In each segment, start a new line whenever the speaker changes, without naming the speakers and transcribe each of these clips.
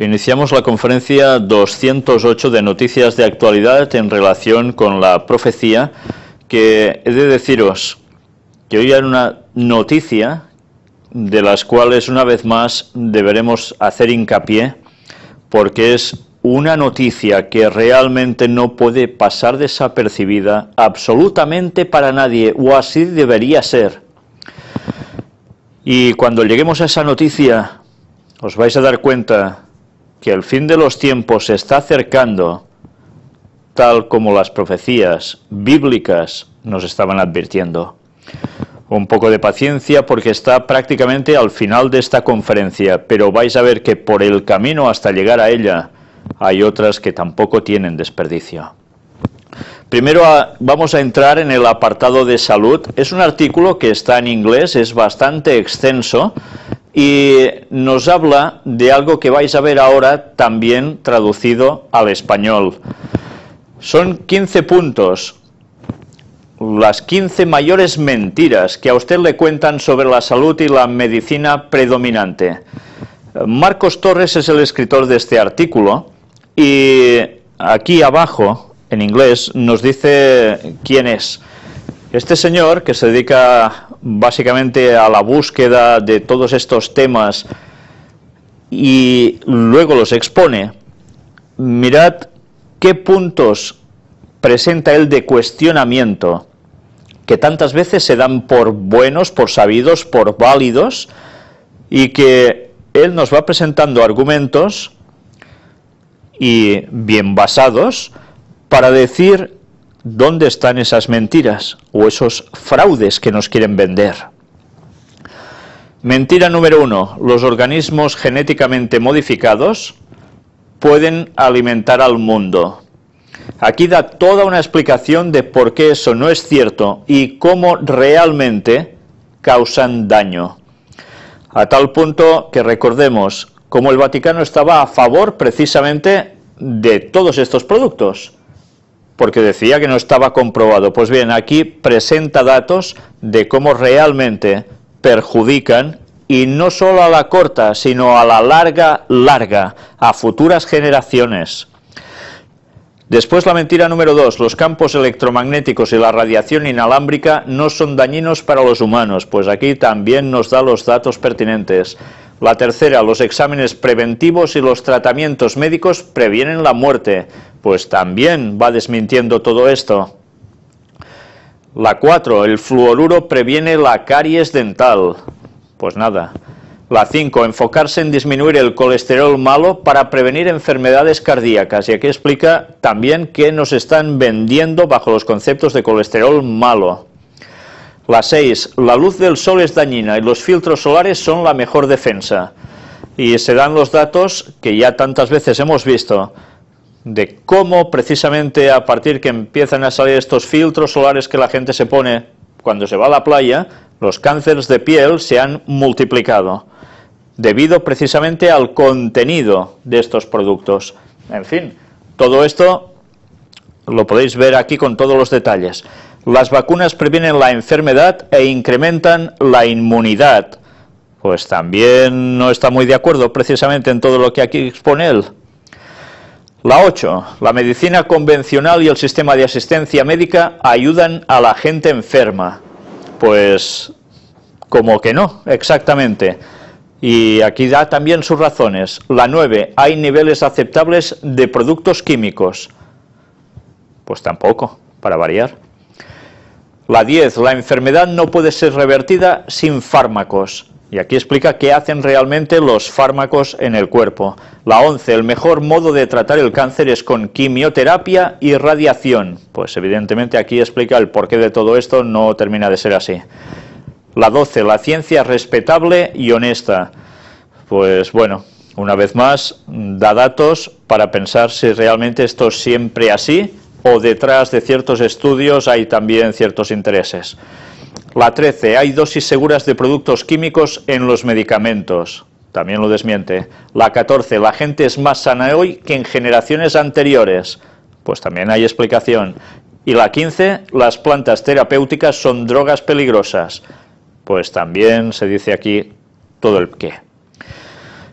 Iniciamos la conferencia 208 de noticias de actualidad en relación con la profecía, que he de deciros que hoy hay una noticia de las cuales una vez más deberemos hacer hincapié, porque es una noticia que realmente no puede pasar desapercibida absolutamente para nadie, o así debería ser. Y cuando lleguemos a esa noticia, os vais a dar cuenta que el fin de los tiempos se está acercando, tal como las profecías bíblicas nos estaban advirtiendo. Un poco de paciencia porque está prácticamente al final de esta conferencia, pero vais a ver que por el camino hasta llegar a ella hay otras que tampoco tienen desperdicio. Primero vamos a entrar en el apartado de salud. Es un artículo que está en inglés, es bastante extenso y nos habla de algo que vais a ver ahora también traducido al español. Son 15 puntos, las 15 mayores mentiras que a usted le cuentan sobre la salud y la medicina predominante. Marcos Torres es el escritor de este artículo y aquí abajo, en inglés, nos dice quién es. Este señor, que se dedica básicamente a la búsqueda de todos estos temas y luego los expone, mirad qué puntos presenta él de cuestionamiento, que tantas veces se dan por buenos, por sabidos, por válidos, y que él nos va presentando argumentos y bien basados para decir dónde están esas mentiras o esos fraudes que nos quieren vender. Mentira número 1. Los organismos genéticamente modificados pueden alimentar al mundo. Aquí da toda una explicación de por qué eso no es cierto y cómo realmente causan daño. A tal punto que recordemos cómo el Vaticano estaba a favor precisamente de todos estos productos, porque decía que no estaba comprobado. Pues bien, aquí presenta datos de cómo realmente perjudican, y no solo a la corta, sino a la larga, a futuras generaciones. Después la mentira número 2, los campos electromagnéticos y la radiación inalámbrica no son dañinos para los humanos, pues aquí también nos da los datos pertinentes. La tercera, los exámenes preventivos y los tratamientos médicos previenen la muerte, pues también va desmintiendo todo esto. La 4, el fluoruro previene la caries dental, pues nada. La 5, enfocarse en disminuir el colesterol malo para prevenir enfermedades cardíacas, y aquí explica también qué nos están vendiendo bajo los conceptos de colesterol malo. La 6, la luz del sol es dañina y los filtros solares son la mejor defensa. Y se dan los datos que ya tantas veces hemos visto, de cómo precisamente a partir que empiezan a salir estos filtros solares que la gente se pone cuando se va a la playa, los cánceres de piel se han multiplicado, debido precisamente al contenido de estos productos. En fin, todo esto lo podéis ver aquí con todos los detalles. Las vacunas previenen la enfermedad e incrementan la inmunidad. Pues también no está muy de acuerdo precisamente en todo lo que aquí expone él. La 8. La medicina convencional y el sistema de asistencia médica ayudan a la gente enferma. Pues como que no, exactamente. Y aquí da también sus razones. La 9. Hay niveles aceptables de productos químicos. Pues tampoco, para variar. La 10. La enfermedad no puede ser revertida sin fármacos. Y aquí explica qué hacen realmente los fármacos en el cuerpo. La 11. El mejor modo de tratar el cáncer es con quimioterapia y radiación. Pues evidentemente aquí explica el porqué de todo esto, no termina de ser así. La 12. La ciencia es respetable y honesta. Pues bueno, una vez más, da datos para pensar si realmente esto es siempre así, o detrás de ciertos estudios hay también ciertos intereses. La 13. Hay dosis seguras de productos químicos en los medicamentos. También lo desmiente. La 14. La gente es más sana hoy que en generaciones anteriores. Pues también hay explicación. Y la 15. Las plantas terapéuticas son drogas peligrosas. Pues también se dice aquí todo el qué.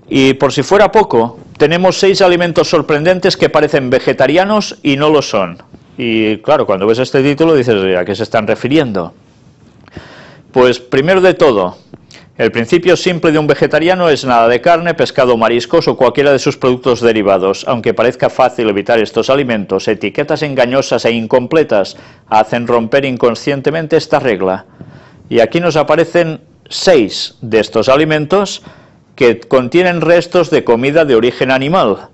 Y por si fuera poco, tenemos 6 alimentos sorprendentes que parecen vegetarianos y no lo son. Y claro, cuando ves este título dices, ¿a qué se están refiriendo? Pues primero de todo, el principio simple de un vegetariano es nada de carne, pescado, mariscos o cualquiera de sus productos derivados. Aunque parezca fácil evitar estos alimentos, etiquetas engañosas e incompletas hacen romper inconscientemente esta regla. Y aquí nos aparecen 6 de estos alimentos que contienen restos de comida de origen animal.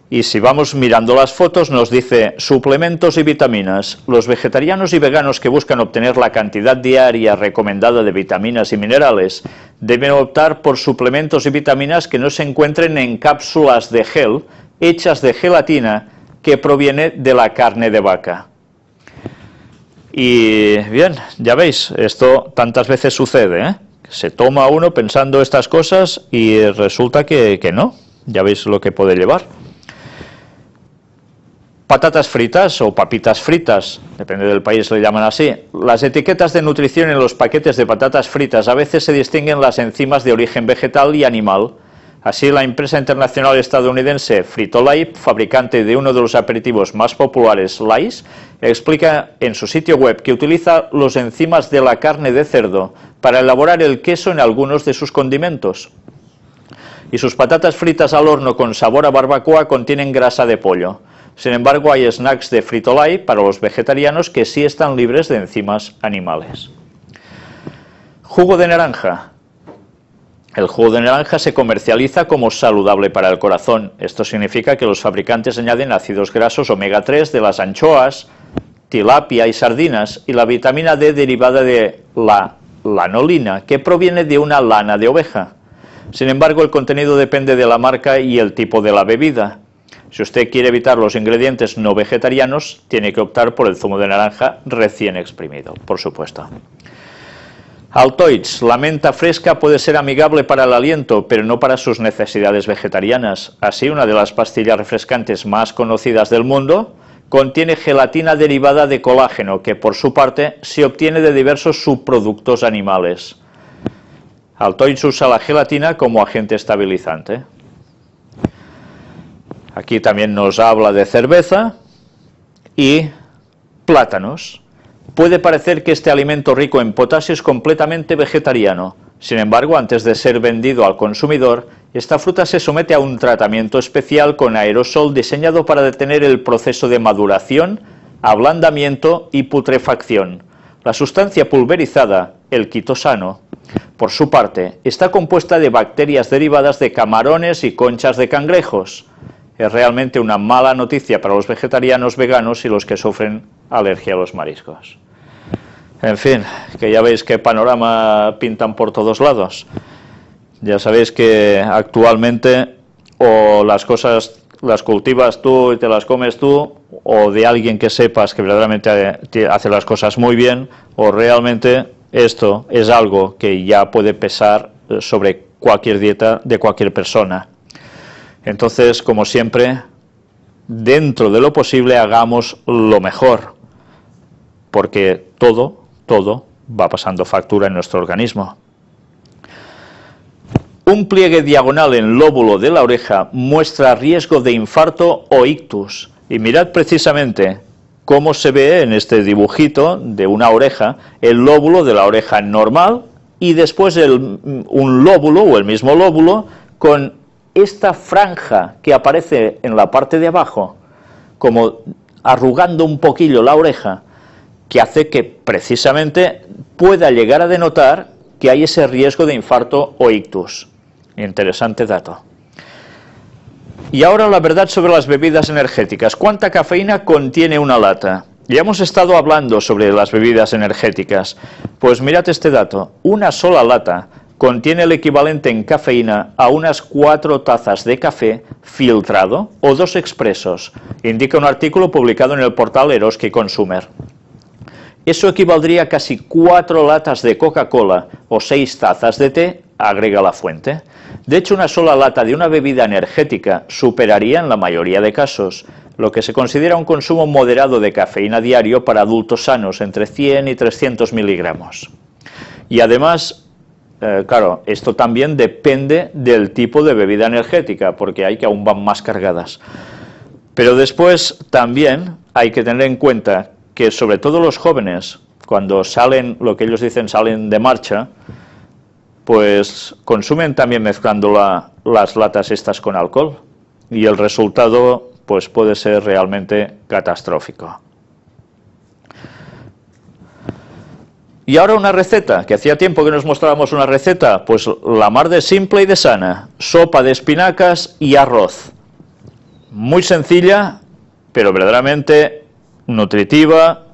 Y si vamos mirando las fotos nos dice suplementos y vitaminas. Los vegetarianos y veganos que buscan obtener la cantidad diaria recomendada de vitaminas y minerales deben optar por suplementos y vitaminas que no se encuentren en cápsulas de gel hechas de gelatina que proviene de la carne de vaca. Y bien, ya veis, esto tantas veces sucede, ¿eh? Se toma uno pensando estas cosas y resulta que no. Ya veis lo que puede llevar. Patatas fritas o papitas fritas, depende del país le llaman así. Las etiquetas de nutrición en los paquetes de patatas fritas a veces se distinguen las enzimas de origen vegetal y animal. Así, la empresa internacional estadounidense Frito-Lay, fabricante de uno de los aperitivos más populares, Lay's, explica en su sitio web que utiliza los enzimas de la carne de cerdo para elaborar el queso en algunos de sus condimentos. Y sus patatas fritas al horno con sabor a barbacoa contienen grasa de pollo. Sin embargo, hay snacks de Frito-Lay para los vegetarianos que sí están libres de enzimas animales. Jugo de naranja. El jugo de naranja se comercializa como saludable para el corazón. Esto significa que los fabricantes añaden ácidos grasos omega 3 de las anchoas, tilapia y sardinas y la vitamina D derivada de la lanolina, que proviene de una lana de oveja. Sin embargo, el contenido depende de la marca y el tipo de la bebida. Si usted quiere evitar los ingredientes no vegetarianos, tiene que optar por el zumo de naranja recién exprimido, por supuesto. Altoids, la menta fresca puede ser amigable para el aliento, pero no para sus necesidades vegetarianas. Así, una de las pastillas refrescantes más conocidas del mundo contiene gelatina derivada de colágeno, que por su parte se obtiene de diversos subproductos animales. Altoids usa la gelatina como agente estabilizante. Aquí también nos habla de cerveza y plátanos. Puede parecer que este alimento rico en potasio es completamente vegetariano. Sin embargo, antes de ser vendido al consumidor, esta fruta se somete a un tratamiento especial con aerosol diseñado para detener el proceso de maduración, ablandamiento y putrefacción. La sustancia pulverizada, el quitosano, por su parte, está compuesta de bacterias derivadas de camarones y conchas de cangrejos. Es realmente una mala noticia para los vegetarianos, veganos y los que sufren alergia a los mariscos. En fin, que ya veis qué panorama pintan por todos lados. Ya sabéis que actualmente o las cosas las cultivas tú y te las comes tú, o de alguien que sepas que verdaderamente hace las cosas muy bien, o realmente esto es algo que ya puede pesar sobre cualquier dieta de cualquier persona. Entonces, como siempre, dentro de lo posible hagamos lo mejor, porque todo va pasando factura en nuestro organismo. Un pliegue diagonal en lóbulo de la oreja muestra riesgo de infarto o ictus. Y mirad precisamente cómo se ve en este dibujito de una oreja, el lóbulo de la oreja normal y después un lóbulo o el mismo lóbulo con esta franja que aparece en la parte de abajo, como arrugando un poquillo la oreja, que hace que precisamente pueda llegar a denotar que hay ese riesgo de infarto o ictus. Interesante dato. Y ahora la verdad sobre las bebidas energéticas. ¿Cuánta cafeína contiene una lata? Ya hemos estado hablando sobre las bebidas energéticas. Pues mirad este dato. Una sola lata contiene el equivalente en cafeína a unas 4 tazas de café filtrado o 2 expresos, indica un artículo publicado en el portal Eroski Consumer. Eso equivaldría a casi 4 latas de Coca-Cola o 6 tazas de té, agrega la fuente. De hecho, una sola lata de una bebida energética superaría en la mayoría de casos lo que se considera un consumo moderado de cafeína diario para adultos sanos, entre 100 y 300 miligramos. Y además, claro, esto también depende del tipo de bebida energética, porque hay que aún van más cargadas. Pero después también hay que tener en cuenta que sobre todo los jóvenes, cuando salen, lo que ellos dicen, salen de marcha, pues consumen también mezclando las latas estas con alcohol. Y el resultado pues puede ser realmente catastrófico. Y ahora una receta, que hacía tiempo que nos mostrábamos una receta, pues la mar de simple y de sana, sopa de espinacas y arroz. Muy sencilla, pero verdaderamente nutritiva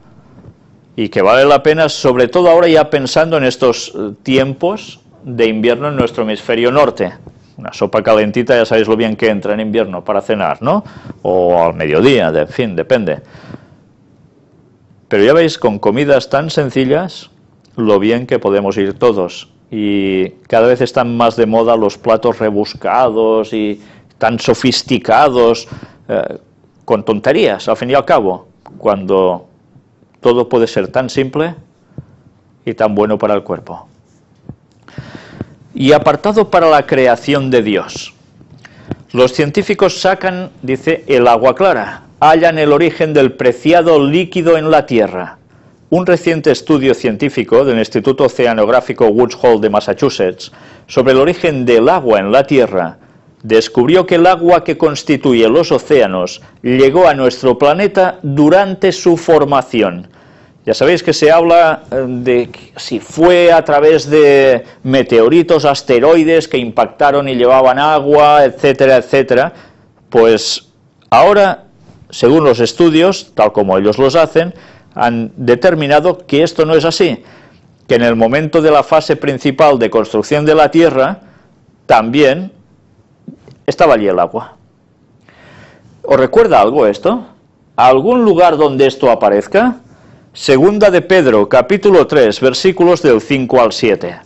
y que vale la pena, sobre todo ahora ya pensando en estos tiempos de invierno en nuestro hemisferio norte. Una sopa calentita, ya sabéis lo bien que entra en invierno para cenar, ¿no? O al mediodía, en fin, depende. Pero ya veis, con comidas tan sencillas, lo bien que podemos ir todos. Y cada vez están más de moda los platos rebuscados y tan sofisticados, con tonterías, al fin y al cabo, cuando todo puede ser tan simple y tan bueno para el cuerpo. Y apartado para la creación de Dios. Los científicos sacan, dice, el agua clara, hallan el origen del preciado líquido en la Tierra. Un reciente estudio científico del Instituto Oceanográfico Woods Hole de Massachusetts sobre el origen del agua en la Tierra descubrió que el agua que constituye los océanos llegó a nuestro planeta durante su formación. Ya sabéis que se habla de si fue a través de meteoritos, asteroides que impactaron y llevaban agua, etcétera, etcétera. Pues ahora, según los estudios, tal como ellos los hacen, han determinado que esto no es así, que en el momento de la fase principal de construcción de la Tierra, también estaba allí el agua. ¿Os recuerda algo esto? ¿Algún lugar donde esto aparezca? Segunda de Pedro, capítulo 3, versículos del 5 al 7.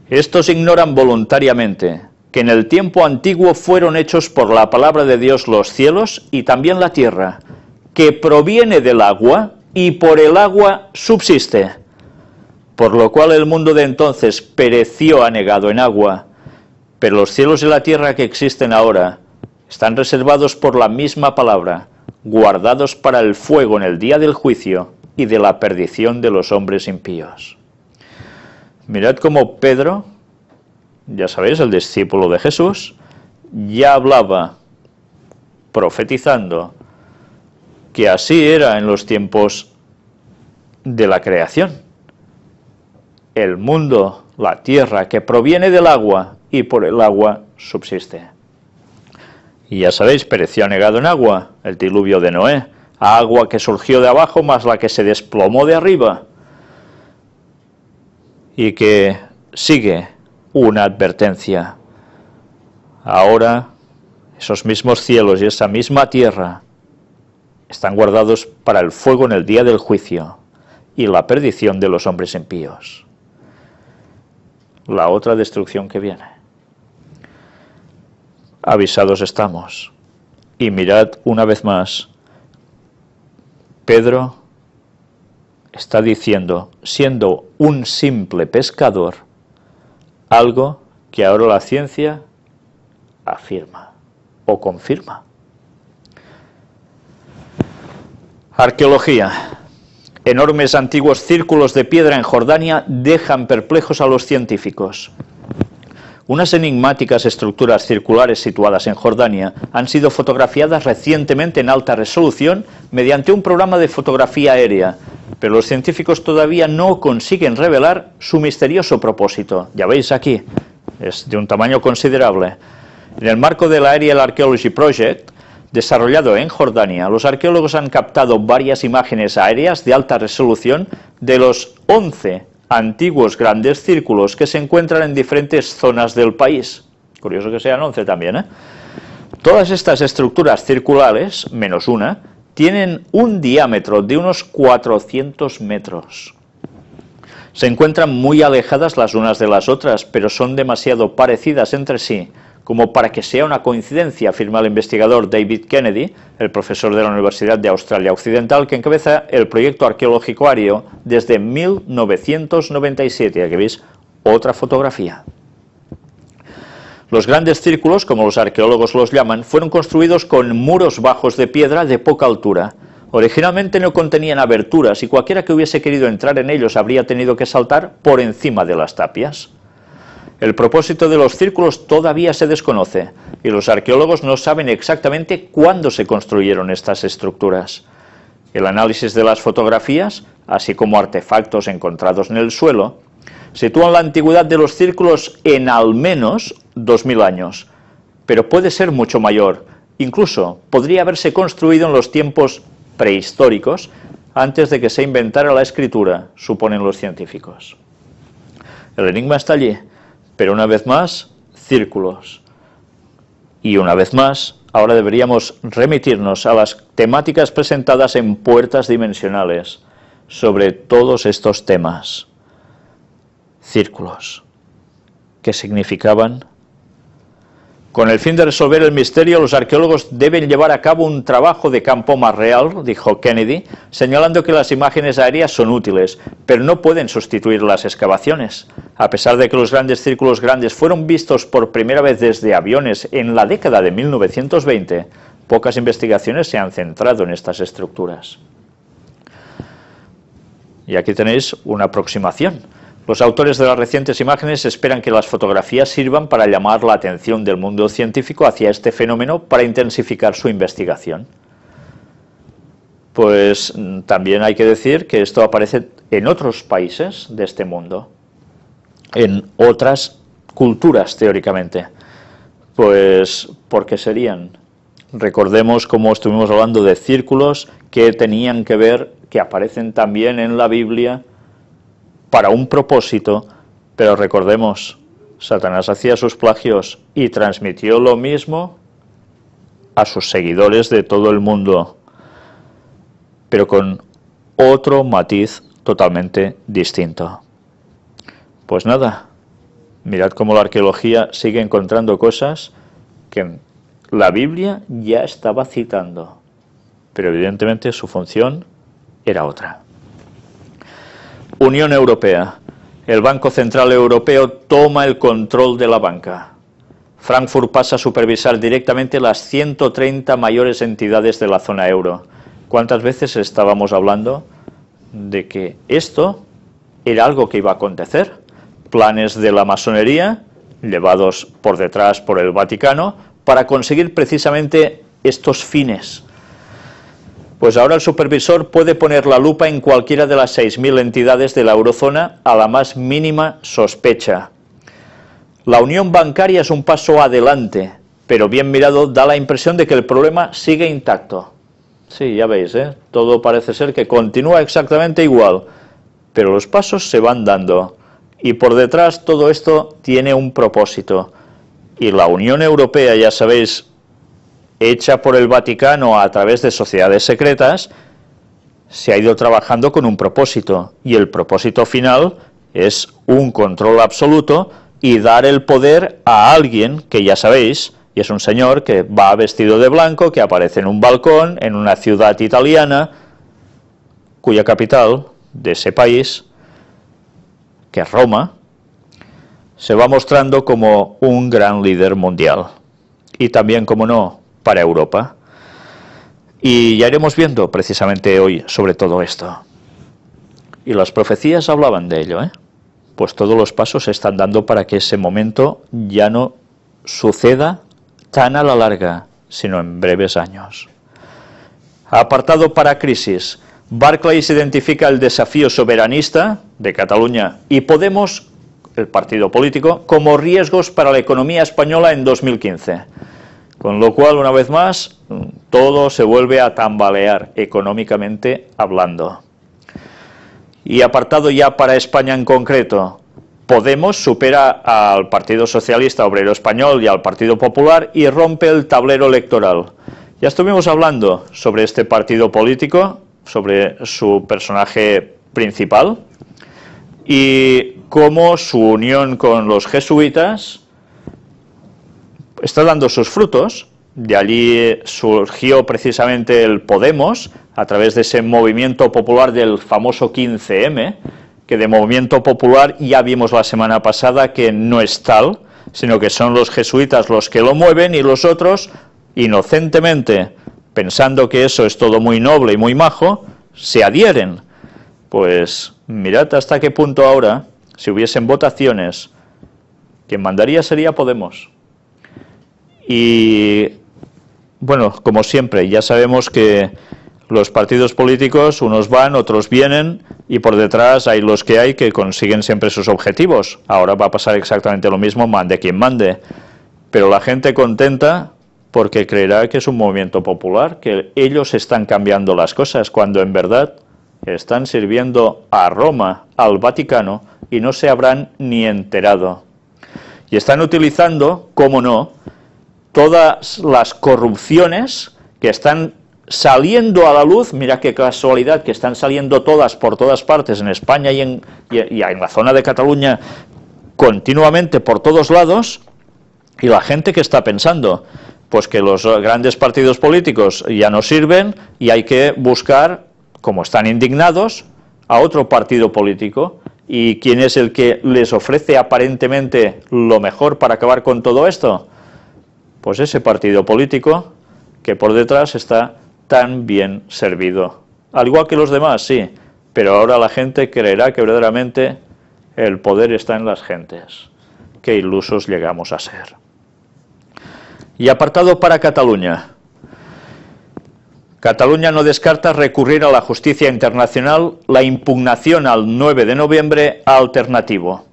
Estos ignoran voluntariamente que en el tiempo antiguo fueron hechos por la palabra de Dios los cielos y también la tierra, que proviene del agua y por el agua subsiste, por lo cual el mundo de entonces pereció anegado en agua, pero los cielos y la tierra que existen ahora están reservados por la misma palabra, guardados para el fuego en el día del juicio y de la perdición de los hombres impíos. Mirad cómo Pedro, ya sabéis, el discípulo de Jesús, ya hablaba, profetizando, que así era en los tiempos de la creación. El mundo, la tierra, que proviene del agua y por el agua subsiste. Y ya sabéis, pereció anegado en agua, el diluvio de Noé, agua que surgió de abajo más la que se desplomó de arriba. Y que sigue una advertencia. Ahora, esos mismos cielos y esa misma tierra están guardados para el fuego en el día del juicio y la perdición de los hombres impíos. La otra destrucción que viene. Avisados estamos. Y mirad una vez más, Pedro está diciendo, siendo un simple pescador, algo que ahora la ciencia afirma o confirma. Arqueología. Enormes antiguos círculos de piedra en Jordania dejan perplejos a los científicos. Unas enigmáticas estructuras circulares situadas en Jordania han sido fotografiadas recientemente en alta resolución mediante un programa de fotografía aérea, pero los científicos todavía no consiguen revelar su misterioso propósito. Ya veis aquí, es de un tamaño considerable. En el marco del Aerial Archaeology Project, desarrollado en Jordania, los arqueólogos han captado varias imágenes aéreas de alta resolución de los 11 antiguos grandes círculos que se encuentran en diferentes zonas del país. Curioso que sean 11 también, ¿eh? Todas estas estructuras circulares, menos una, tienen un diámetro de unos 400 metros. Se encuentran muy alejadas las unas de las otras, pero son demasiado parecidas entre sí como para que sea una coincidencia, afirma el investigador David Kennedy, el profesor de la Universidad de Australia Occidental, que encabeza el proyecto arqueológico aéreo desde 1997, aquí veis, otra fotografía. Los grandes círculos, como los arqueólogos los llaman, fueron construidos con muros bajos de piedra de poca altura. Originalmente no contenían aberturas y cualquiera que hubiese querido entrar en ellos habría tenido que saltar por encima de las tapias. El propósito de los círculos todavía se desconoce y los arqueólogos no saben exactamente cuándo se construyeron estas estructuras. El análisis de las fotografías, así como artefactos encontrados en el suelo, sitúan la antigüedad de los círculos en al menos 2000 años, pero puede ser mucho mayor. Incluso podría haberse construido en los tiempos prehistóricos, antes de que se inventara la escritura, suponen los científicos. El enigma está allí, pero una vez más, círculos. Y una vez más, ahora deberíamos remitirnos a las temáticas presentadas en Puertas Dimensionales sobre todos estos temas. Círculos. ¿Qué significaban? Con el fin de resolver el misterio, los arqueólogos deben llevar a cabo un trabajo de campo más real, dijo Kennedy, señalando que las imágenes aéreas son útiles, pero no pueden sustituir las excavaciones. A pesar de que los grandes círculos grandes fueron vistos por primera vez desde aviones en la década de 1920, pocas investigaciones se han centrado en estas estructuras. Y aquí tenéis una aproximación. Los autores de las recientes imágenes esperan que las fotografías sirvan para llamar la atención del mundo científico hacia este fenómeno para intensificar su investigación. Pues también hay que decir que esto aparece en otros países de este mundo, en otras culturas teóricamente. Pues, ¿por qué serían? Recordemos cómo estuvimos hablando de círculos que tenían que ver, que aparecen también en la Biblia, para un propósito, pero recordemos, Satanás hacía sus plagios y transmitió lo mismo a sus seguidores de todo el mundo, pero con otro matiz totalmente distinto. Pues nada, mirad cómo la arqueología sigue encontrando cosas que la Biblia ya estaba citando, pero evidentemente su función era otra. Unión Europea. El Banco Central Europeo toma el control de la banca. Frankfurt pasa a supervisar directamente las 130 mayores entidades de la zona euro. ¿Cuántas veces estábamos hablando de que esto era algo que iba a acontecer? Planes de la masonería, llevados por detrás por el Vaticano, para conseguir precisamente estos fines. Pues ahora el supervisor puede poner la lupa en cualquiera de las 6.000 entidades de la eurozona a la más mínima sospecha. La unión bancaria es un paso adelante, pero bien mirado da la impresión de que el problema sigue intacto. Sí, ya veis, todo parece ser que continúa exactamente igual, pero los pasos se van dando, y por detrás todo esto tiene un propósito. Y la Unión Europea, ya sabéis, hecha por el Vaticano a través de sociedades secretas, se ha ido trabajando con un propósito, y el propósito final es un control absoluto y dar el poder a alguien que ya sabéis, y es un señor que va vestido de blanco, que aparece en un balcón, en una ciudad italiana, cuya capital de ese país, que es Roma, se va mostrando como un gran líder mundial, y también, como no, para Europa. Y ya iremos viendo precisamente hoy sobre todo esto. Y las profecías hablaban de ello, Pues todos los pasos se están dando para que ese momento ya no suceda tan a la larga, sino en breves años. Apartado para crisis. Barclays identifica el desafío soberanista de Cataluña y Podemos, el partido político, como riesgos para la economía española en 2015. Con lo cual, una vez más, todo se vuelve a tambalear económicamente hablando. Y apartado ya para España en concreto, Podemos supera al Partido Socialista Obrero Español y al Partido Popular y rompe el tablero electoral. Ya estuvimos hablando sobre este partido político, sobre su personaje principal y cómo su unión con los jesuitas está dando sus frutos. De allí surgió precisamente el Podemos, a través de ese movimiento popular del famoso 15M, que de movimiento popular ya vimos la semana pasada que no es tal, sino que son los jesuitas los que lo mueven y los otros, inocentemente, pensando que eso es todo muy noble y muy majo, se adhieren. Pues mirad hasta qué punto ahora, si hubiesen votaciones, quien mandaría sería Podemos. Y bueno, como siempre, ya sabemos que los partidos políticos, unos van, otros vienen, y por detrás hay los que hay que consiguen siempre sus objetivos. Ahora va a pasar exactamente lo mismo, mande quien mande. Pero la gente contenta porque creerá que es un movimiento popular, que ellos están cambiando las cosas, cuando en verdad están sirviendo a Roma, al Vaticano, y no se habrán ni enterado. Y están utilizando, cómo no, todas las corrupciones que están saliendo a la luz. Mira qué casualidad que están saliendo todas por todas partes en España y en la zona de Cataluña continuamente por todos lados, y la gente que está pensando, pues que los grandes partidos políticos ya no sirven y hay que buscar, como están indignados, a otro partido político. ¿Y quién es el que les ofrece aparentemente lo mejor para acabar con todo esto? Pues ese partido político que por detrás está tan bien servido. Al igual que los demás, sí, pero ahora la gente creerá que verdaderamente el poder está en las gentes. Qué ilusos llegamos a ser. Y apartado para Cataluña. Cataluña no descarta recurrir a la justicia internacional la impugnación al 9 de noviembre alternativo.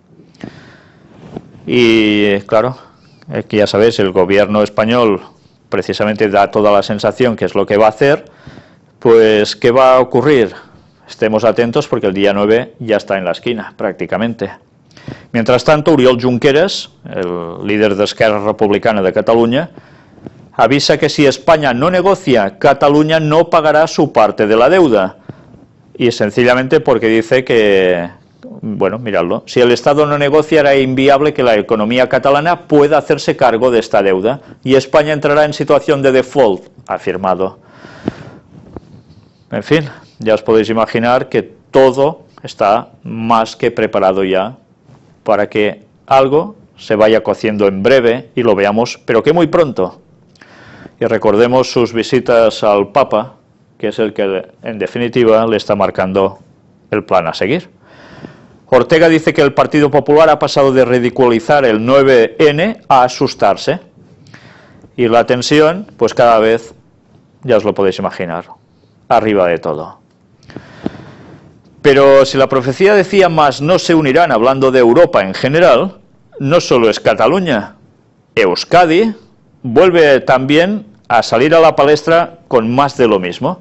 Y claro, que ya sabéis, el gobierno español precisamente da toda la sensación que es lo que va a hacer. Pues, ¿qué va a ocurrir? Estemos atentos porque el día 9 ya está en la esquina, prácticamente. Mientras tanto, Oriol Junqueras, el líder de Esquerra Republicana de Cataluña, avisa que si España no negocia, Cataluña no pagará su parte de la deuda. Y sencillamente porque dice que, bueno, miradlo, si el Estado no negocia, era inviable que la economía catalana pueda hacerse cargo de esta deuda y España entrará en situación de default, ha afirmado. En fin, ya os podéis imaginar que todo está más que preparado ya para que algo se vaya cociendo en breve y lo veamos, pero que muy pronto. Y recordemos sus visitas al Papa, que es el que en definitiva le está marcando el plan a seguir. Ortega dice que el Partido Popular ha pasado de ridiculizar el 9N a asustarse. Y la tensión, pues cada vez, ya os lo podéis imaginar, arriba de todo. Pero si la profecía decía más no se unirán, hablando de Europa en general, no solo es Cataluña. Euskadi vuelve también a salir a la palestra con más de lo mismo.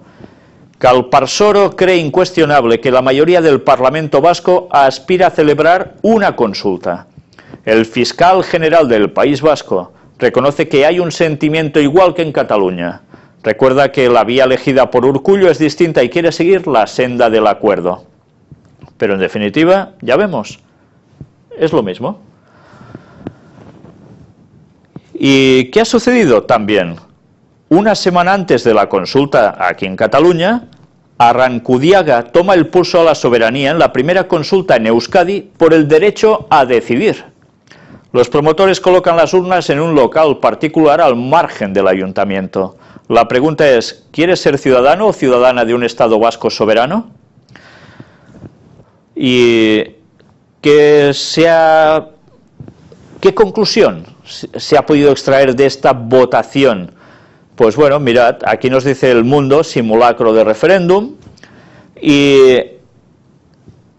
Calparsoro cree incuestionable que la mayoría del Parlamento vasco aspira a celebrar una consulta. El fiscal general del País Vasco reconoce que hay un sentimiento igual que en Cataluña. Recuerda que la vía elegida por Urkullu es distinta y quiere seguir la senda del acuerdo. Pero en definitiva, ya vemos, es lo mismo. ¿Y qué ha sucedido también? Una semana antes de la consulta aquí en Cataluña, Arrancudiaga toma el pulso a la soberanía en la primera consulta en Euskadi por el derecho a decidir. Los promotores colocan las urnas en un local particular al margen del ayuntamiento. La pregunta es, ¿quieres ser ciudadano o ciudadana de un Estado vasco soberano? ¿Y qué conclusión se ha podido extraer de esta votación? Pues bueno, mirad, aquí nos dice El Mundo, simulacro de referéndum, y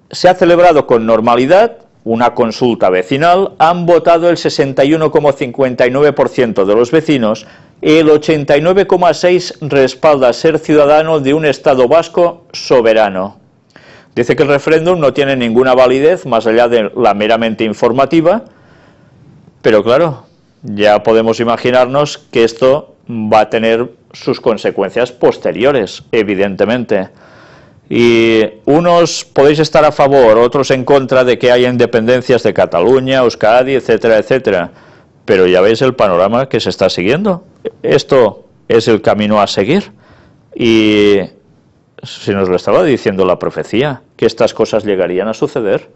se ha celebrado con normalidad una consulta vecinal, han votado el 61,59% de los vecinos, el 89,6% respalda ser ciudadano de un Estado vasco soberano. Dice que el referéndum no tiene ninguna validez más allá de la meramente informativa, pero claro, ya podemos imaginarnos que esto va a tener sus consecuencias posteriores, evidentemente. Y unos podéis estar a favor, otros en contra de que haya independencias de Cataluña, Euskadi, etcétera, etcétera. Pero ya veis el panorama que se está siguiendo. Esto es el camino a seguir. Y si nos lo estaba diciendo la profecía, que estas cosas llegarían a suceder.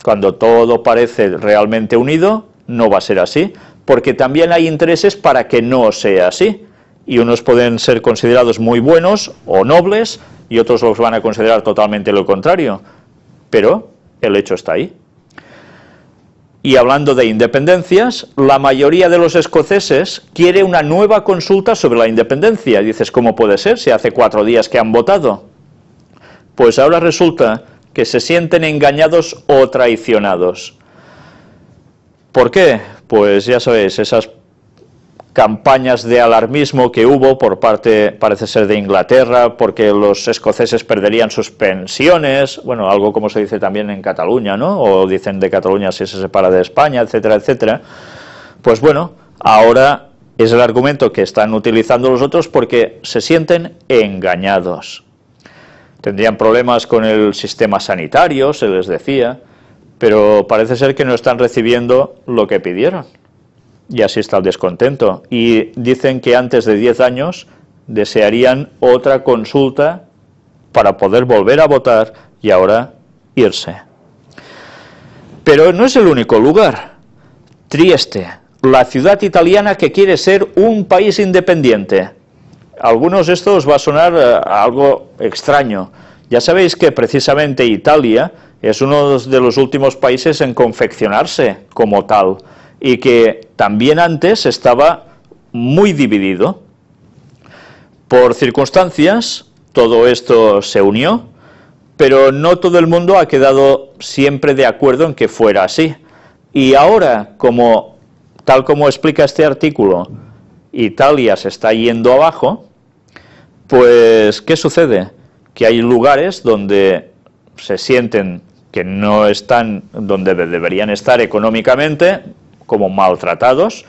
Cuando todo parece realmente unido, no va a ser así, porque también hay intereses para que no sea así. Y unos pueden ser considerados muy buenos o nobles, y otros los van a considerar totalmente lo contrario. Pero el hecho está ahí. Y hablando de independencias, la mayoría de los escoceses quiere una nueva consulta sobre la independencia. Y dices, ¿cómo puede ser si hace 4 días que han votado? Pues ahora resulta que se sienten engañados o traicionados. ¿Por qué? Pues ya sabéis, esas campañas de alarmismo que hubo por parte, parece ser, de Inglaterra, porque los escoceses perderían sus pensiones, bueno, algo como se dice también en Cataluña, ¿no? O dicen de Cataluña si se separa de España, etcétera, etcétera. Pues bueno, ahora es el argumento que están utilizando los otros porque se sienten engañados. Tendrían problemas con el sistema sanitario, se les decía, pero parece ser que no están recibiendo lo que pidieron. Y así está el descontento. Y dicen que antes de 10 años desearían otra consulta para poder volver a votar y ahora irse. Pero no es el único lugar. Trieste, la ciudad italiana que quiere ser un país independiente. A algunos esto os va a sonar algo extraño. Ya sabéis que precisamente Italia es uno de los últimos países en confeccionarse como tal, y que también antes estaba muy dividido. Por circunstancias, todo esto se unió, pero no todo el mundo ha quedado siempre de acuerdo en que fuera así. Y ahora, tal como explica este artículo, Italia se está yendo abajo, pues, ¿qué sucede? Que hay lugares donde se sienten que no están donde deberían estar económicamente, como maltratados,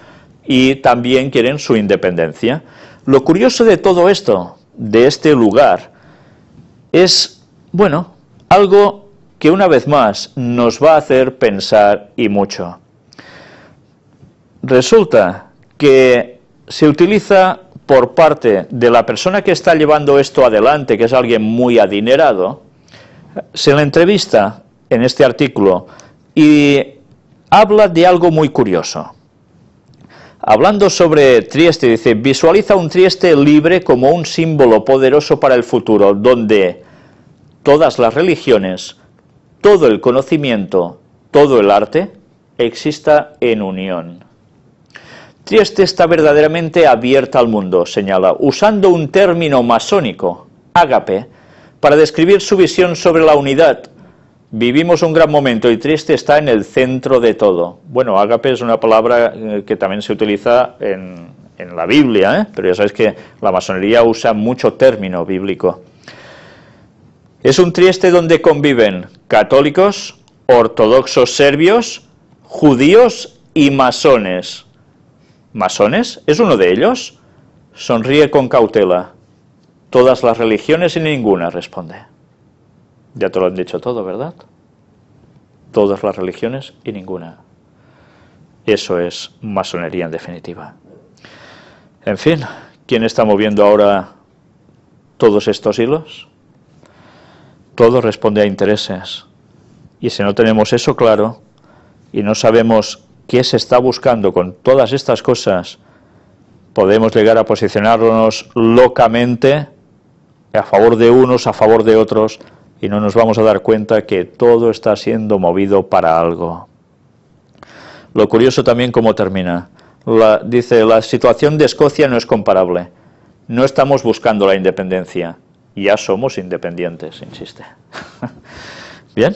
y también quieren su independencia. Lo curioso de todo esto, de este lugar, es, bueno, algo que una vez más nos va a hacer pensar y mucho. Resulta que se utiliza por parte de la persona que está llevando esto adelante, que es alguien muy adinerado, se le entrevista en este artículo y habla de algo muy curioso. Hablando sobre Trieste, dice, visualiza un Trieste libre como un símbolo poderoso para el futuro, donde todas las religiones, todo el conocimiento, todo el arte, exista en unión. Trieste está verdaderamente abierta al mundo, señala, usando un término masónico, ágape, para describir su visión sobre la unidad. Vivimos un gran momento y Trieste está en el centro de todo. Bueno, ágape es una palabra que también se utiliza en la Biblia, pero ya sabéis que la masonería usa mucho término bíblico. Es un Trieste donde conviven católicos, ortodoxos serbios, judíos y masones. ¿Masones? ¿Es uno de ellos? Sonríe con cautela. Todas las religiones y ninguna, responde. Ya te lo han dicho todo, ¿verdad? Todas las religiones y ninguna. Eso es masonería en definitiva. En fin, ¿quién está moviendo ahora todos estos hilos? Todo responde a intereses. Y si no tenemos eso claro y no sabemos qué se está buscando con todas estas cosas, podemos llegar a posicionarnos locamente a favor de unos, a favor de otros, y no nos vamos a dar cuenta que todo está siendo movido para algo. Lo curioso también cómo termina. Dice, la situación de Escocia no es comparable. No estamos buscando la independencia. Ya somos independientes, insiste. Bien,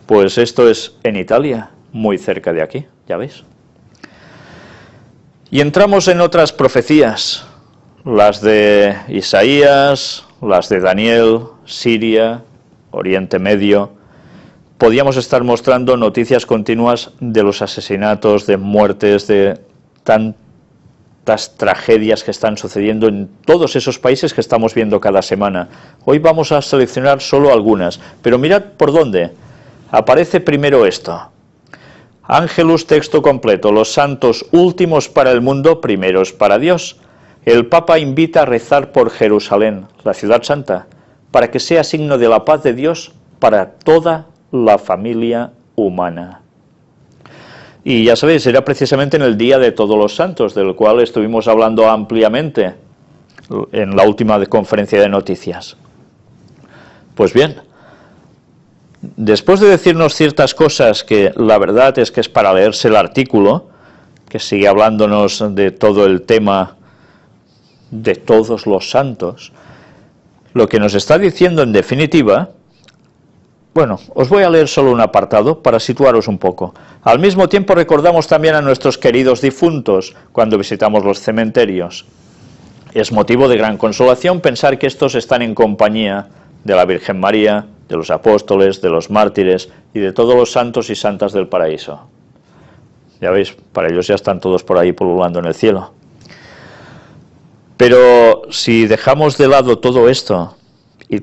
pues esto es en Italia, muy cerca de aquí, ya veis. Y entramos en otras profecías, las de Isaías, las de Daniel, Siria, Oriente Medio. Podíamos estar mostrando noticias continuas de los asesinatos, de muertes, de tantas tragedias que están sucediendo en todos esos países que estamos viendo cada semana. Hoy vamos a seleccionar solo algunas, pero mirad por dónde. Aparece primero esto. Ángelus, texto completo, los santos últimos para el mundo, primeros para Dios. El Papa invita a rezar por Jerusalén, la ciudad santa, para que sea signo de la paz de Dios para toda la familia humana. Y ya sabéis, era precisamente en el Día de Todos los Santos, del cual estuvimos hablando ampliamente en la última conferencia de noticias. Pues bien, después de decirnos ciertas cosas que la verdad es que es para leerse el artículo, que sigue hablándonos de todo el tema de todos los santos, lo que nos está diciendo en definitiva, bueno, os voy a leer solo un apartado para situaros un poco. Al mismo tiempo recordamos también a nuestros queridos difuntos cuando visitamos los cementerios. Es motivo de gran consolación pensar que estos están en compañía de la Virgen María, de los apóstoles, de los mártires y de todos los santos y santas del paraíso. Ya veis, para ellos ya están todos por ahí pululando en el cielo. Pero si dejamos de lado todo esto y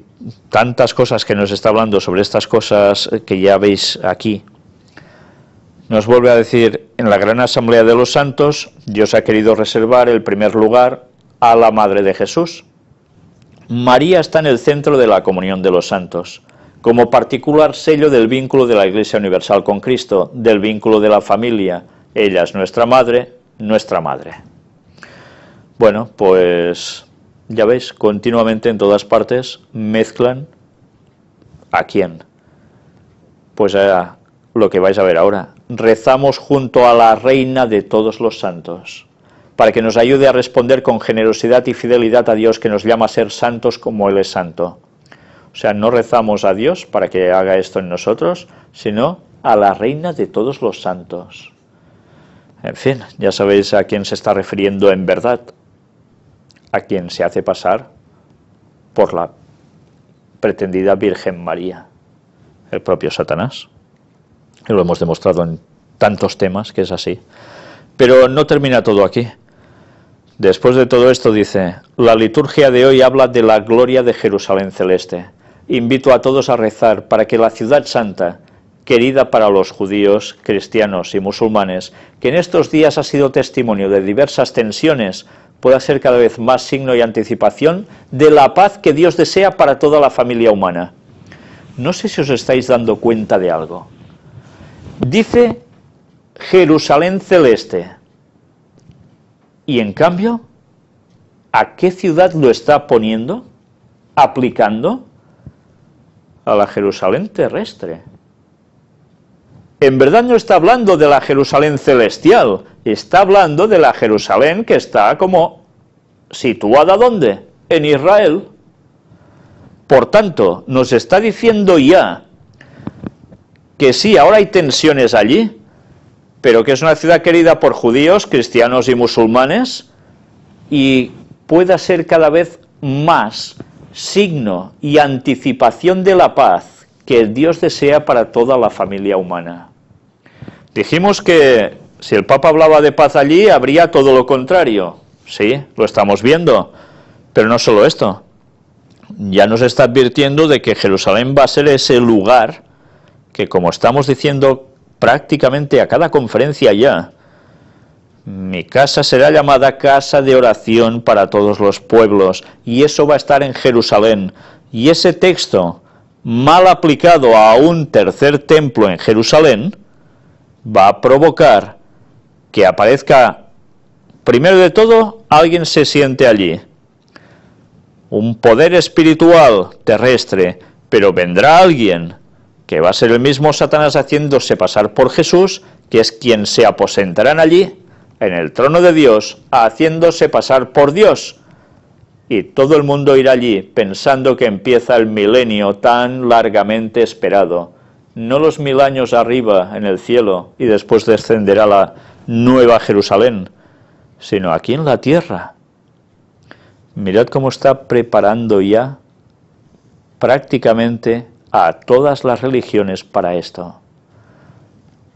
tantas cosas que nos está hablando sobre estas cosas que ya veis aquí, nos vuelve a decir, en la gran asamblea de los santos, Dios ha querido reservar el primer lugar a la Madre de Jesús. María está en el centro de la comunión de los santos, como particular sello del vínculo de la Iglesia Universal con Cristo, del vínculo de la familia. Ella es nuestra madre, nuestra madre. Bueno, pues ya veis, continuamente en todas partes mezclan ¿a quién? Pues a lo que vais a ver ahora. Rezamos junto a la Reina de todos los santos, para que nos ayude a responder con generosidad y fidelidad a Dios que nos llama a ser santos como Él es santo. O sea, no rezamos a Dios para que haga esto en nosotros, sino a la Reina de todos los santos. En fin, ya sabéis a quién se está refiriendo en verdad, a quien se hace pasar por la pretendida Virgen María, el propio Satanás. Y lo hemos demostrado en tantos temas que es así. Pero no termina todo aquí. Después de todo esto dice, la liturgia de hoy habla de la gloria de Jerusalén celeste. Invito a todos a rezar para que la ciudad santa, querida para los judíos, cristianos y musulmanes, que en estos días ha sido testimonio de diversas tensiones, pueda ser cada vez más signo y anticipación de la paz que Dios desea para toda la familia humana. No sé si os estáis dando cuenta de algo. Dice Jerusalén celeste. Y en cambio, ¿a qué ciudad lo está poniendo? Aplicando a la Jerusalén terrestre. En verdad no está hablando de la Jerusalén celestial, está hablando de la Jerusalén que está como situada ¿dónde? En Israel. Por tanto, nos está diciendo ya que sí, ahora hay tensiones allí, pero que es una ciudad querida por judíos, cristianos y musulmanes, y pueda ser cada vez más signo y anticipación de la paz que Dios desea para toda la familia humana. Dijimos que si el Papa hablaba de paz allí, habría todo lo contrario. Sí, lo estamos viendo, pero no solo esto. Ya nos está advirtiendo de que Jerusalén va a ser ese lugar que, como estamos diciendo prácticamente a cada conferencia ya, mi casa será llamada casa de oración para todos los pueblos, y eso va a estar en Jerusalén. Y ese texto, mal aplicado a un tercer templo en Jerusalén, va a provocar que aparezca, primero de todo, alguien se siente allí, un poder espiritual terrestre, pero vendrá alguien que va a ser el mismo Satanás haciéndose pasar por Jesús, que es quien se aposentarán allí, en el trono de Dios, haciéndose pasar por Dios. Y todo el mundo irá allí pensando que empieza el milenio tan largamente esperado. No los 1000 años arriba en el cielo y después descenderá la nueva Jerusalén, sino aquí en la tierra. Mirad cómo está preparando ya prácticamente a todas las religiones para esto.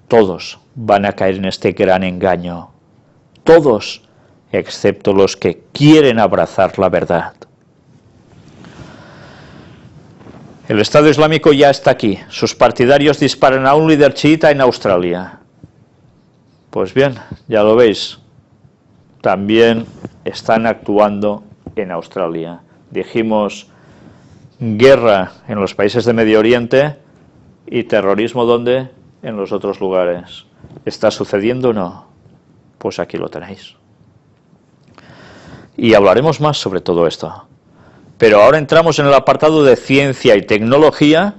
Todos van a caer en este gran engaño. Todos, excepto los que quieren abrazar la verdad. El Estado Islámico ya está aquí. Sus partidarios disparan a un líder chiita en Australia. Pues bien, ya lo veis. También están actuando en Australia. Dijimos guerra en los países de Medio Oriente y terrorismo, ¿dónde? En los otros lugares. ¿Está sucediendo o no? Pues aquí lo tenéis. Y hablaremos más sobre todo esto. Pero ahora entramos en el apartado de ciencia y tecnología.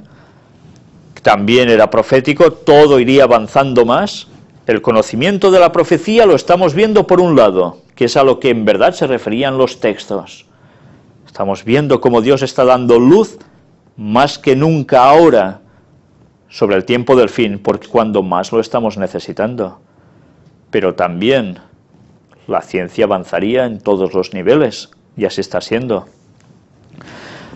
También era profético, todo iría avanzando más. El conocimiento de la profecía lo estamos viendo por un lado, que es a lo que en verdad se referían los textos. Estamos viendo cómo Dios está dando luz más que nunca ahora sobre el tiempo del fin, porque cuando más lo estamos necesitando. Pero también la ciencia avanzaría en todos los niveles, y así está siendo.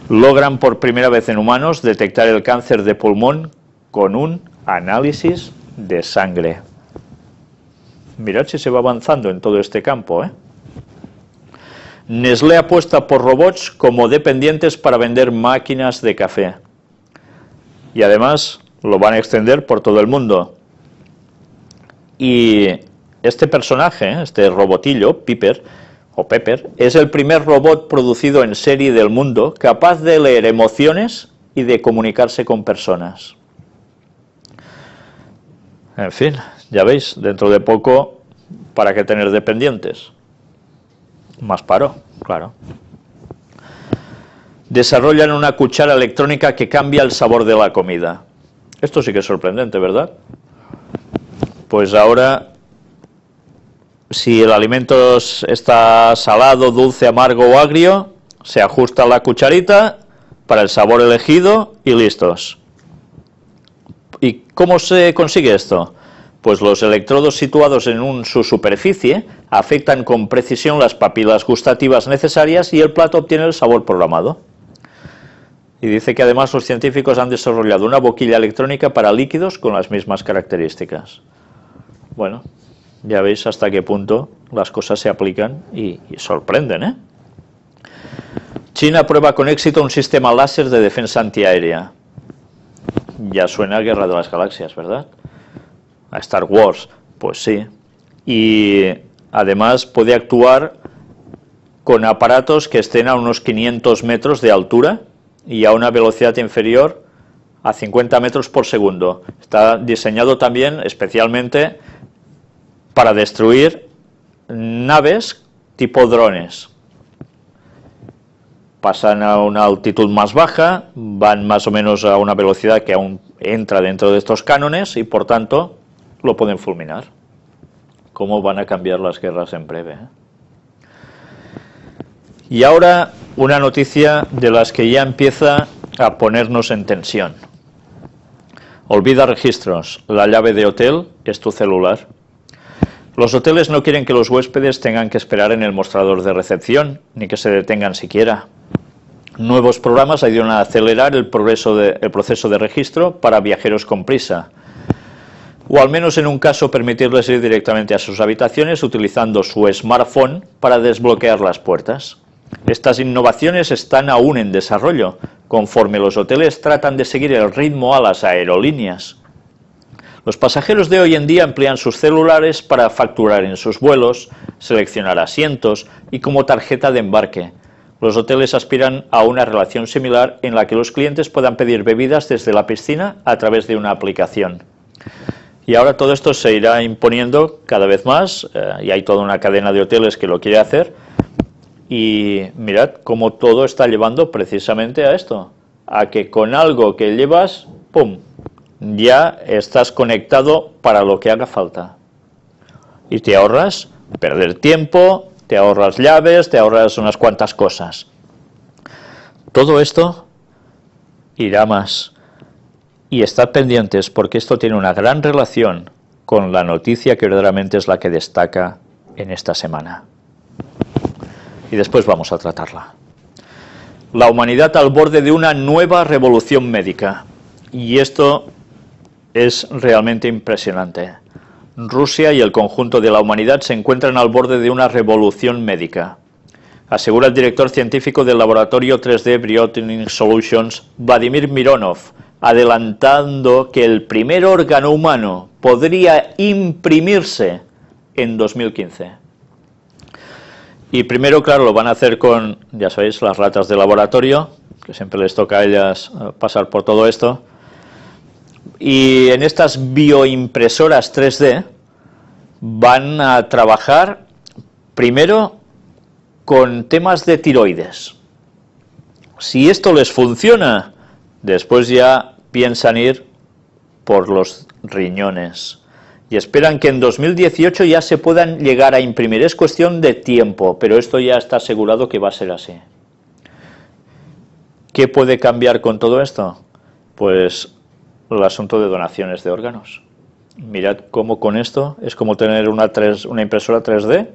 Logran por primera vez en humanos detectar el cáncer de pulmón con un análisis de sangre. Mirad si se va avanzando en todo este campo, ¿eh? Nestlé apuesta por robots como dependientes para vender máquinas de café. Y además lo van a extender por todo el mundo. Y este personaje, este robotillo, Pepper, es el primer robot producido en serie del mundo capaz de leer emociones y de comunicarse con personas. En fin, ya veis, dentro de poco, ¿para qué tener dependientes? Más paro, claro. Desarrollan una cuchara electrónica que cambia el sabor de la comida. Esto sí que es sorprendente, ¿verdad? Pues ahora, si el alimento está salado, dulce, amargo o agrio, se ajusta la cucharita para el sabor elegido y listos. ¿Y cómo se consigue esto? Pues los electrodos situados en su superficie afectan con precisión las papilas gustativas necesarias y el plato obtiene el sabor programado. Y dice que además los científicos han desarrollado una boquilla electrónica para líquidos con las mismas características. Bueno, ya veis hasta qué punto las cosas se aplican y sorprenden, ¿eh? China prueba con éxito un sistema láser de defensa antiaérea. Ya suena a Guerra de las Galaxias, ¿verdad? A Star Wars, pues sí. Y además puede actuar con aparatos que estén a unos 500 metros de altura y a una velocidad inferior a 50 metros por segundo. Está diseñado también especialmente para destruir naves tipo drones. Pasan a una altitud más baja, van más o menos a una velocidad que aún entra dentro de estos cánones y por tanto lo pueden fulminar. ¿Cómo van a cambiar las guerras en breve? Y ahora una noticia de las que ya empieza a ponernos en tensión. Olvida registros, la llave de hotel es tu celular. Los hoteles no quieren que los huéspedes tengan que esperar en el mostrador de recepción, ni que se detengan siquiera. Nuevos programas ayudan a acelerar el proceso de registro para viajeros con prisa, o al menos en un caso permitirles ir directamente a sus habitaciones utilizando su smartphone para desbloquear las puertas. Estas innovaciones están aún en desarrollo, conforme los hoteles tratan de seguir el ritmo a las aerolíneas. Los pasajeros de hoy en día emplean sus celulares para facturar en sus vuelos, seleccionar asientos y como tarjeta de embarque. Los hoteles aspiran a una relación similar en la que los clientes puedan pedir bebidas desde la piscina a través de una aplicación. Y ahora todo esto se irá imponiendo cada vez más, y hay toda una cadena de hoteles que lo quiere hacer, y mirad cómo todo está llevando precisamente a esto, a que con algo que llevas, ¡pum!, ya estás conectado para lo que haga falta. Y te ahorras perder tiempo, te ahorras llaves, te ahorras unas cuantas cosas. Todo esto irá más. Y estad pendientes porque esto tiene una gran relación con la noticia que verdaderamente es la que destaca en esta semana. Y después vamos a tratarla. La humanidad al borde de una nueva revolución médica. Y esto es realmente impresionante. Rusia y el conjunto de la humanidad se encuentran al borde de una revolución médica. Asegura el director científico del laboratorio 3D Biotechnology Solutions, Vladimir Mironov, adelantando que el primer órgano humano podría imprimirse en 2015. Y primero, claro, lo van a hacer con, ya sabéis, las ratas de laboratorio, que siempre les toca a ellas pasar por todo esto. Y en estas bioimpresoras 3D van a trabajar primero con temas de tiroides. Si esto les funciona, después ya piensan ir por los riñones. Y esperan que en 2018 ya se puedan llegar a imprimir. Es cuestión de tiempo, pero esto ya está asegurado que va a ser así. ¿Qué puede cambiar con todo esto? Pues el asunto de donaciones de órganos. Mirad cómo con esto es como tener una impresora 3D,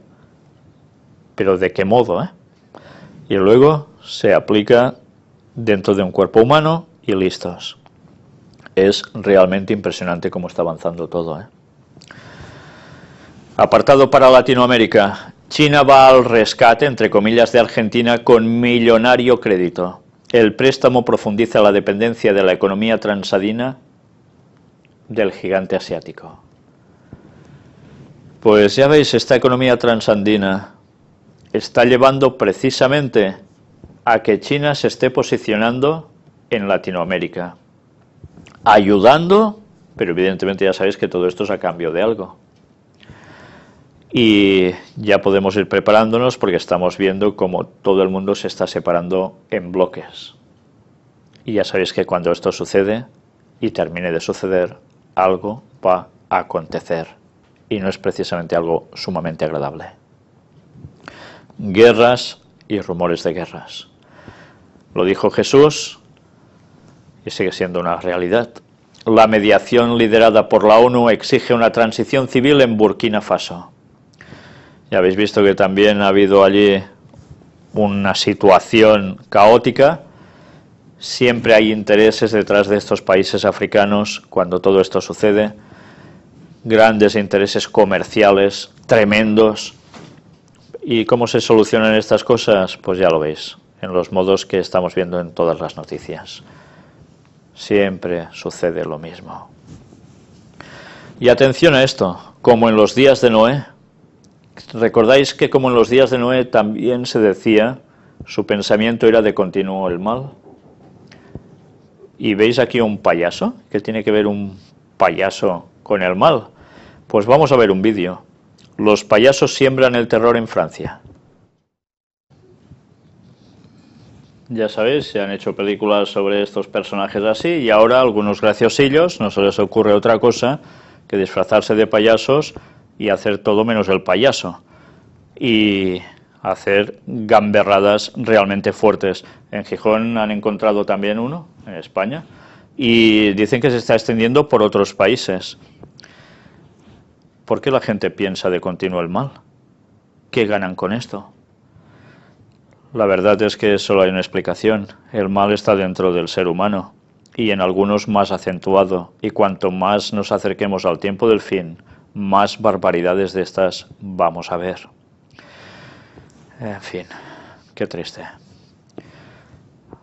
pero ¿de qué modo? Y luego se aplica dentro de un cuerpo humano y listos. Es realmente impresionante cómo está avanzando todo. Apartado para Latinoamérica. China va al rescate, entre comillas, de Argentina con millonario crédito. El préstamo profundiza la dependencia de la economía transandina del gigante asiático. Pues ya veis, esta economía transandina está llevando precisamente a que China se esté posicionando en Latinoamérica, ayudando, pero evidentemente ya sabéis que todo esto es a cambio de algo. Y ya podemos ir preparándonos porque estamos viendo cómo todo el mundo se está separando en bloques. Y ya sabéis que cuando esto sucede y termine de suceder, algo va a acontecer. Y no es precisamente algo sumamente agradable. Guerras y rumores de guerras. Lo dijo Jesús y sigue siendo una realidad. La mediación liderada por la ONU exige una transición civil en Burkina Faso. Ya habéis visto que también ha habido allí una situación caótica. Siempre hay intereses detrás de estos países africanos cuando todo esto sucede. Grandes intereses comerciales, tremendos. ¿Y cómo se solucionan estas cosas? Pues ya lo veis, en los modos que estamos viendo en todas las noticias. Siempre sucede lo mismo. Y atención a esto, como en los días de Noé. ¿Recordáis que como en los días de Noé también se decía, su pensamiento era de continuo el mal? ¿Y veis aquí un payaso? ¿Qué tiene que ver un payaso con el mal? Pues vamos a ver un vídeo. Los payasos siembran el terror en Francia. Ya sabéis, se han hecho películas sobre estos personajes así y ahora a algunos graciosillos no se les ocurre otra cosa que disfrazarse de payasos y hacer todo menos el payaso y hacer gamberradas realmente fuertes. En Gijón han encontrado también uno, en España, y dicen que se está extendiendo por otros países. ¿Por qué la gente piensa de continuo el mal? ¿Qué ganan con esto? La verdad es que solo hay una explicación. El mal está dentro del ser humano y en algunos más acentuado, y cuanto más nos acerquemos al tiempo del fin, más barbaridades de estas vamos a ver. En fin, qué triste.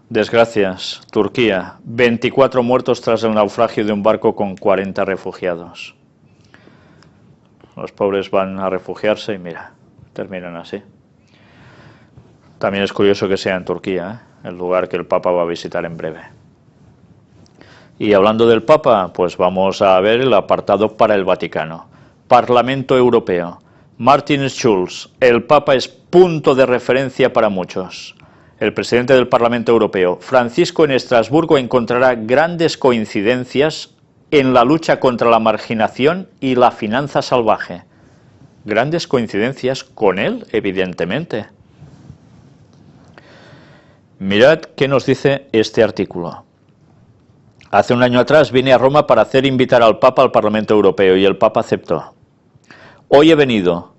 Desgracias. Turquía, 24 muertos tras el naufragio de un barco con 40 refugiados. Los pobres van a refugiarse y mira, terminan así. También es curioso que sea en Turquía, el lugar que el Papa va a visitar en breve. Y hablando del Papa, pues vamos a ver el apartado para el Vaticano. Parlamento Europeo. Martin Schulz, el Papa es punto de referencia para muchos. El presidente del Parlamento Europeo, Francisco, en Estrasburgo encontrará grandes coincidencias en la lucha contra la marginación y la finanza salvaje. Grandes coincidencias con él, evidentemente. Mirad qué nos dice este artículo. Hace un año atrás vine a Roma para hacer invitar al Papa al Parlamento Europeo y el Papa aceptó. Hoy he venido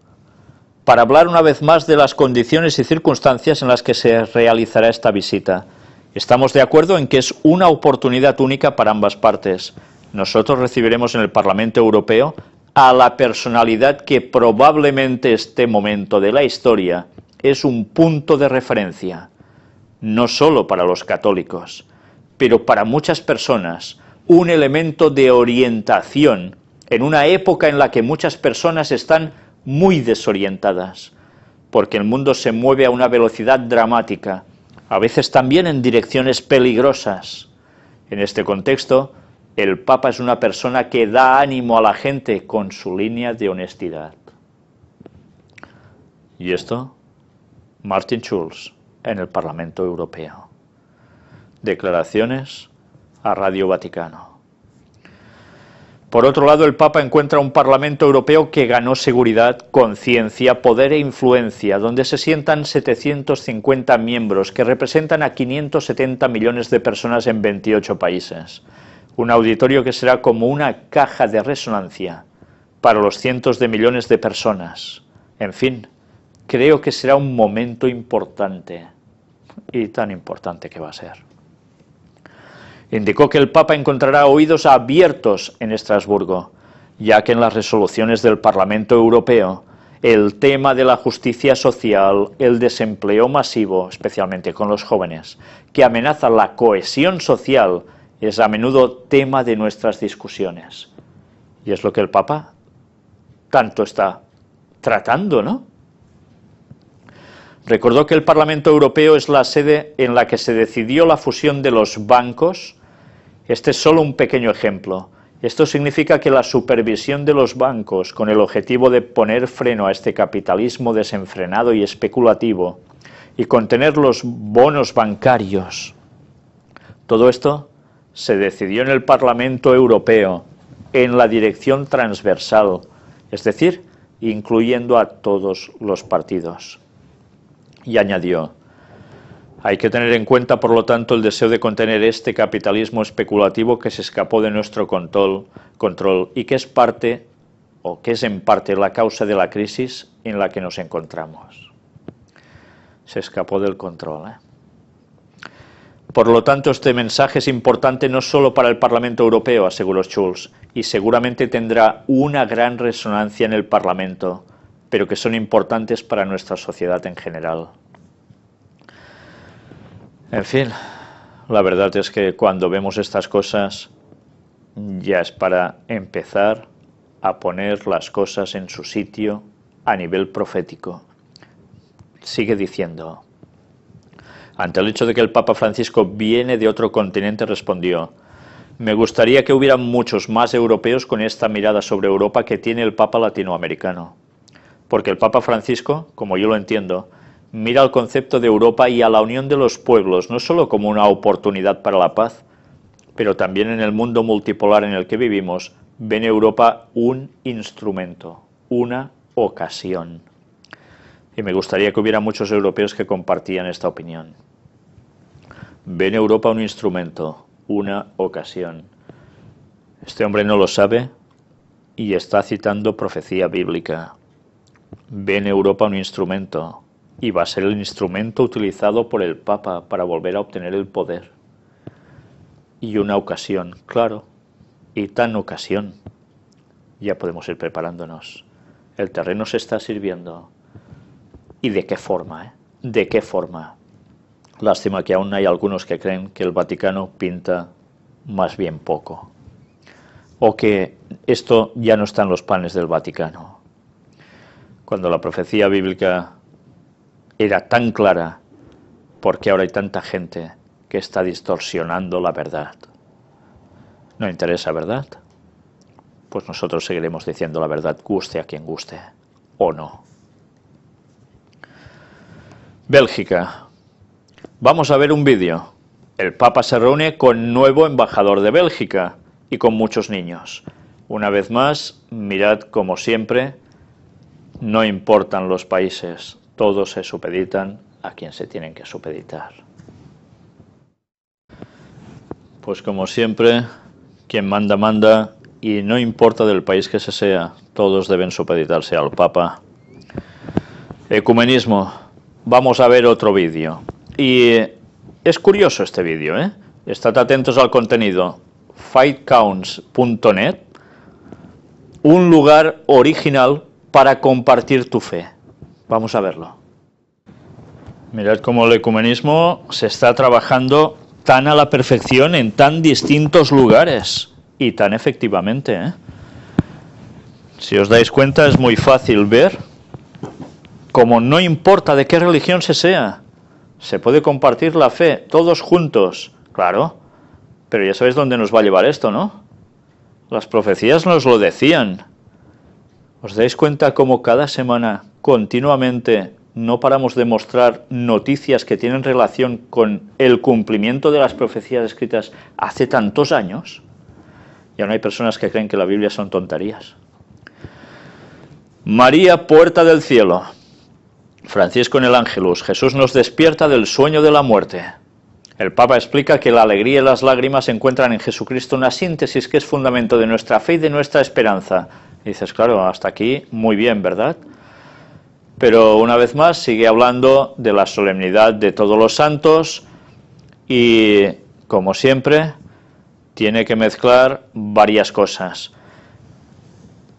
para hablar una vez más de las condiciones y circunstancias en las que se realizará esta visita. Estamos de acuerdo en que es una oportunidad única para ambas partes. Nosotros recibiremos en el Parlamento Europeo a la personalidad que probablemente este momento de la historia es un punto de referencia, no solo para los católicos, pero para muchas personas, un elemento de orientación en una época en la que muchas personas están muy desorientadas, porque el mundo se mueve a una velocidad dramática, a veces también en direcciones peligrosas. En este contexto, el Papa es una persona que da ánimo a la gente con su línea de honestidad. Y esto, Martin Schulz, en el Parlamento Europeo. Declaraciones a Radio Vaticano. Por otro lado, el Papa encuentra un Parlamento Europeo que ganó seguridad, conciencia, poder e influencia, donde se sientan 750 miembros que representan a 570 millones de personas en 28 países. Un auditorio que será como una caja de resonancia para los cientos de millones de personas. En fin, creo que será un momento importante, y tan importante que va a ser. Indicó que el Papa encontrará oídos abiertos en Estrasburgo, ya que en las resoluciones del Parlamento Europeo el tema de la justicia social, el desempleo masivo, especialmente con los jóvenes, que amenaza la cohesión social, es a menudo tema de nuestras discusiones. Y es lo que el Papa tanto está tratando, ¿no? Recordó que el Parlamento Europeo es la sede en la que se decidió la fusión de los bancos. Este es solo un pequeño ejemplo. Esto significa que la supervisión de los bancos, con el objetivo de poner freno a este capitalismo desenfrenado y especulativo, y contener los bonos bancarios, todo esto se decidió en el Parlamento Europeo, en la dirección transversal, es decir, incluyendo a todos los partidos. Y añadió: hay que tener en cuenta, por lo tanto, el deseo de contener este capitalismo especulativo que se escapó de nuestro control y que es parte, o que es en parte, la causa de la crisis en la que nos encontramos. Se escapó del control, ¿eh? Por lo tanto, este mensaje es importante no solo para el Parlamento Europeo, aseguró Schulz, y seguramente tendrá una gran resonancia en el Parlamento, pero que son importantes para nuestra sociedad en general. En fin, la verdad es que cuando vemos estas cosas ya es para empezar a poner las cosas en su sitio a nivel profético. Sigue diciendo: ante el hecho de que el Papa Francisco viene de otro continente, respondió: me gustaría que hubiera muchos más europeos con esta mirada sobre Europa que tiene el Papa latinoamericano. Porque el Papa Francisco, como yo lo entiendo, mira al concepto de Europa y a la unión de los pueblos no solo como una oportunidad para la paz, pero también en el mundo multipolar en el que vivimos, ve en Europa un instrumento, una ocasión. Y me gustaría que hubiera muchos europeos que compartían esta opinión. Ve en Europa un instrumento, una ocasión. Este hombre no lo sabe y está citando profecía bíblica. Ve en Europa un instrumento, y va a ser el instrumento utilizado por el Papa para volver a obtener el poder. Y una ocasión, claro, y tan ocasión. Ya podemos ir preparándonos. El terreno se está sirviendo. ¿Y de qué forma? ¿De qué forma? Lástima que aún hay algunos que creen que el Vaticano pinta más bien poco. O que esto ya no está en los planes del Vaticano. Cuando la profecía bíblica era tan clara, ¿por qué ahora hay tanta gente que está distorsionando la verdad? ¿No interesa, verdad? Pues nosotros seguiremos diciendo la verdad, guste a quien guste, o no. Bélgica. Vamos a ver un vídeo. El Papa se reúne con nuevo embajador de Bélgica y con muchos niños. Una vez más, mirad como siempre, no importan los países, todos se supeditan a quien se tienen que supeditar. Pues como siempre, quien manda, manda, y no importa del país que se sea, todos deben supeditarse al Papa. Ecumenismo. Vamos a ver otro vídeo. Y es curioso este vídeo, ¿eh? Estad atentos al contenido. fightcounts.net, un lugar original para compartir tu fe. Vamos a verlo. Mirad cómo el ecumenismo se está trabajando tan a la perfección en tan distintos lugares y tan efectivamente, ¿eh? Si os dais cuenta, es muy fácil ver cómo no importa de qué religión se sea, Se puede compartir la fe, todos juntos, claro, pero ya sabéis dónde nos va a llevar esto, ¿no? Las profecías nos lo decían. ¿Os dais cuenta cómo cada semana, continuamente, no paramos de mostrar noticias que tienen relación con el cumplimiento de las profecías escritas hace tantos años? Ya no hay personas que creen que la Biblia son tonterías. María, puerta del cielo. Francisco en el Ángelus. Jesús nos despierta del sueño de la muerte. El Papa explica que la alegría y las lágrimas encuentran en Jesucristo una síntesis que es fundamento de nuestra fe y de nuestra esperanza. Y dices, claro, hasta aquí muy bien, ¿verdad? Pero una vez más sigue hablando de la solemnidad de todos los santos y, como siempre, tiene que mezclar varias cosas.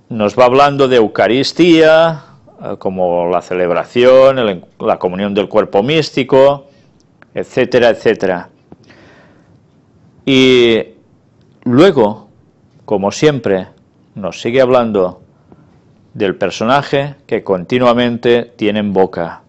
Nos va hablando de Eucaristía, como la celebración, la comunión del cuerpo místico, etcétera, etcétera. Y luego, como siempre, nos sigue hablando del personaje que continuamente tiene en boca.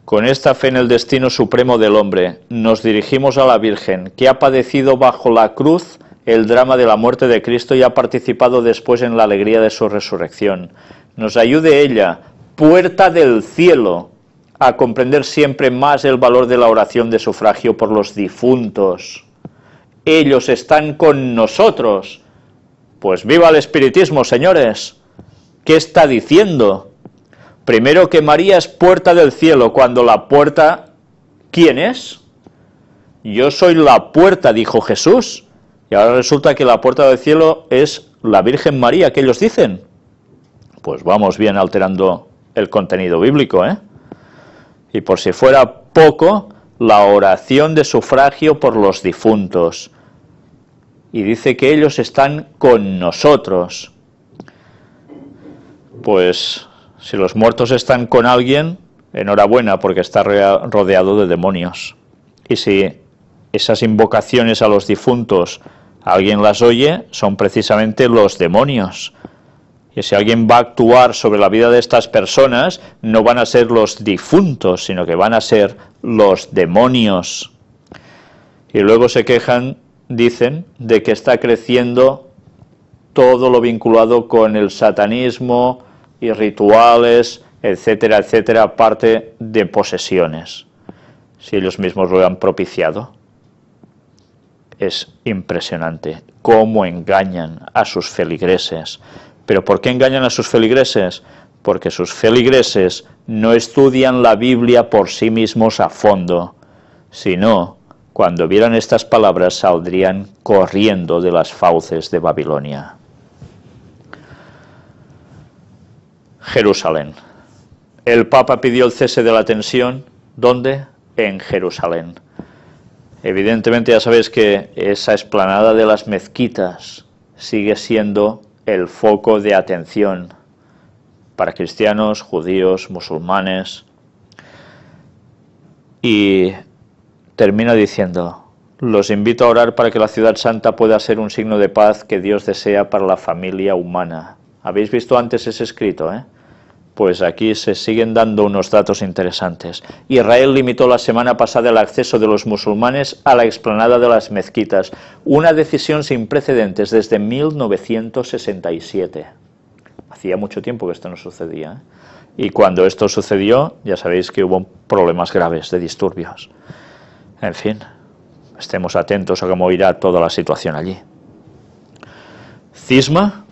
Con esta fe en el destino supremo del hombre, nos dirigimos a la Virgen, que ha padecido bajo la cruz el drama de la muerte de Cristo y ha participado después en la alegría de su resurrección. Nos ayude ella, puerta del cielo, a comprender siempre más el valor de la oración de sufragio por los difuntos. Ellos están con nosotros. Pues viva el espiritismo, señores. ¿Qué está diciendo? Primero que María es puerta del cielo, cuando la puerta, ¿quién es? Yo soy la puerta, dijo Jesús. Y ahora resulta que la puerta del cielo es la Virgen María, que ellos dicen. Pues vamos bien alterando el contenido bíblico, ¿eh? Y por si fuera poco, la oración de sufragio por los difuntos. Y dice que ellos están con nosotros. Pues si los muertos están con alguien, enhorabuena, porque está rodeado de demonios. Y si esas invocaciones a los difuntos alguien las oye, son precisamente los demonios. Y si alguien va a actuar sobre la vida de estas personas, no van a ser los difuntos, sino que van a ser los demonios. Y luego se quejan, dicen, de que está creciendo todo lo vinculado con el satanismo y rituales, etcétera, etcétera, aparte de posesiones, si ellos mismos lo han propiciado. Es impresionante cómo engañan a sus feligreses. ¿Pero por qué engañan a sus feligreses? Porque sus feligreses no estudian la Biblia por sí mismos a fondo, sino, cuando vieran estas palabras, saldrían corriendo de las fauces de Babilonia. Jerusalén. El Papa pidió el cese de la tensión. ¿Dónde? En Jerusalén. Evidentemente ya sabéis que esa explanada de las mezquitas sigue siendo el foco de atención para cristianos, judíos, musulmanes. Y termina diciendo: los invito a orar para que la ciudad santa pueda ser un signo de paz que Dios desea para la familia humana. ¿Habéis visto antes ese escrito, Pues aquí se siguen dando unos datos interesantes. Israel limitó la semana pasada el acceso de los musulmanes a la explanada de las mezquitas, una decisión sin precedentes desde 1967. Hacía mucho tiempo que esto no sucedía, Y cuando esto sucedió, ya sabéis que hubo problemas graves de disturbios. En fin, estemos atentos a cómo irá toda la situación allí. Cisma.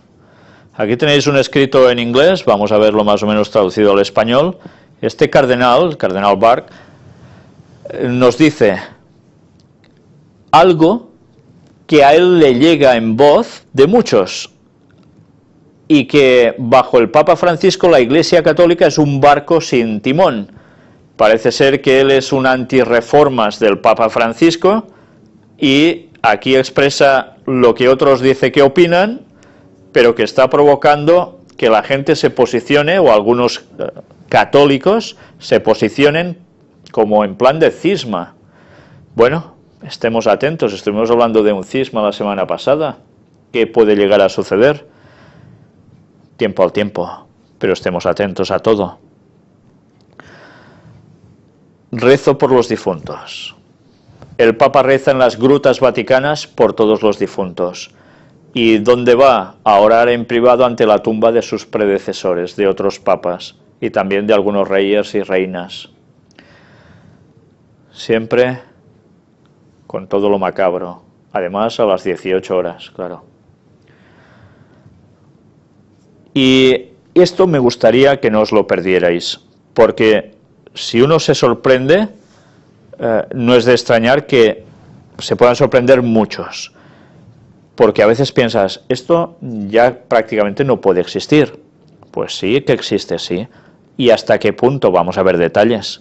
Aquí tenéis un escrito en inglés, vamos a verlo más o menos traducido al español. Este cardenal, el cardenal Bark, nos dice algo que a él le llega en voz de muchos, y que bajo el Papa Francisco la Iglesia Católica es un barco sin timón. Parece ser que él es un antirreformas del Papa Francisco, y aquí expresa lo que otros dicen que opinan, pero que está provocando que la gente se posicione, o algunos católicos se posicionen como en plan de cisma. Bueno, estemos atentos, estuvimos hablando de un cisma la semana pasada. ¿Qué puede llegar a suceder? Tiempo al tiempo, pero estemos atentos a todo. rezo por los difuntos. El Papa reza en las grutas vaticanas por todos los difuntos. ¿Y dónde va? A orar en privado ante la tumba de sus predecesores, de otros papas, y también de algunos reyes y reinas. Siempre con todo lo macabro. Además, a las 18 horas, claro. Y esto me gustaría que no os lo perdierais, porque si uno se sorprende, no es de extrañar que se puedan sorprender muchos, porque a veces piensas, esto ya prácticamente no puede existir. Pues sí que existe, sí. ¿Y hasta qué punto? Vamos a ver detalles.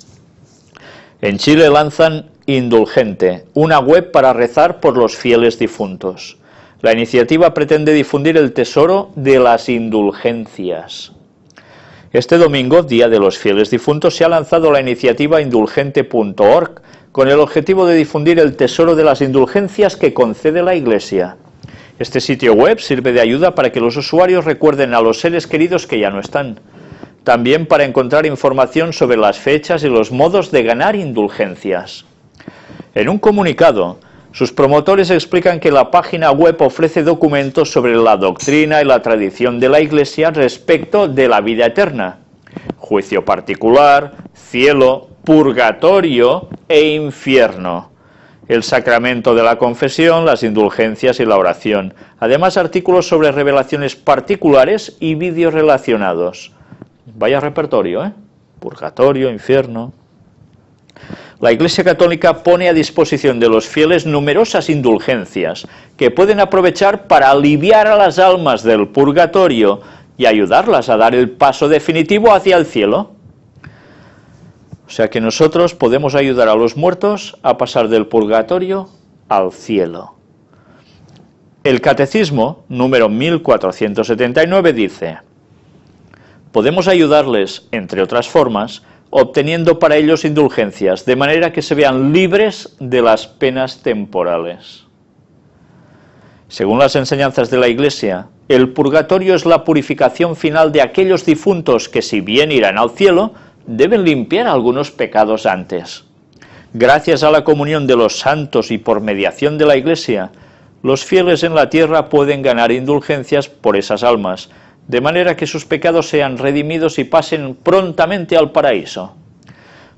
En Chile lanzan Indulgente, una web para rezar por los fieles difuntos. La iniciativa pretende difundir el tesoro de las indulgencias. Este domingo, Día de los Fieles Difuntos, se ha lanzado la iniciativa indulgente.org con el objetivo de difundir el tesoro de las indulgencias que concede la Iglesia. Este sitio web sirve de ayuda para que los usuarios recuerden a los seres queridos que ya no están. También para encontrar información sobre las fechas y los modos de ganar indulgencias. En un comunicado, sus promotores explican que la página web ofrece documentos sobre la doctrina y la tradición de la Iglesia respecto de la vida eterna, juicio particular, cielo, purgatorio e infierno, el sacramento de la confesión, las indulgencias y la oración. Además, artículos sobre revelaciones particulares y vídeos relacionados. Vaya repertorio, ¿eh? Purgatorio, infierno. La Iglesia Católica pone a disposición de los fieles numerosas indulgencias que pueden aprovechar para aliviar a las almas del purgatorio y ayudarlas a dar el paso definitivo hacia el cielo. O sea que nosotros podemos ayudar a los muertos a pasar del purgatorio al cielo. El Catecismo, número 1479, dice: podemos ayudarles, entre otras formas, obteniendo para ellos indulgencias, de manera que se vean libres de las penas temporales. Según las enseñanzas de la Iglesia, el purgatorio es la purificación final de aquellos difuntos que, si bien irán al cielo, deben limpiar algunos pecados antes. Gracias a la comunión de los santos y por mediación de la Iglesia, los fieles en la tierra pueden ganar indulgencias por esas almas, de manera que sus pecados sean redimidos y pasen prontamente al paraíso.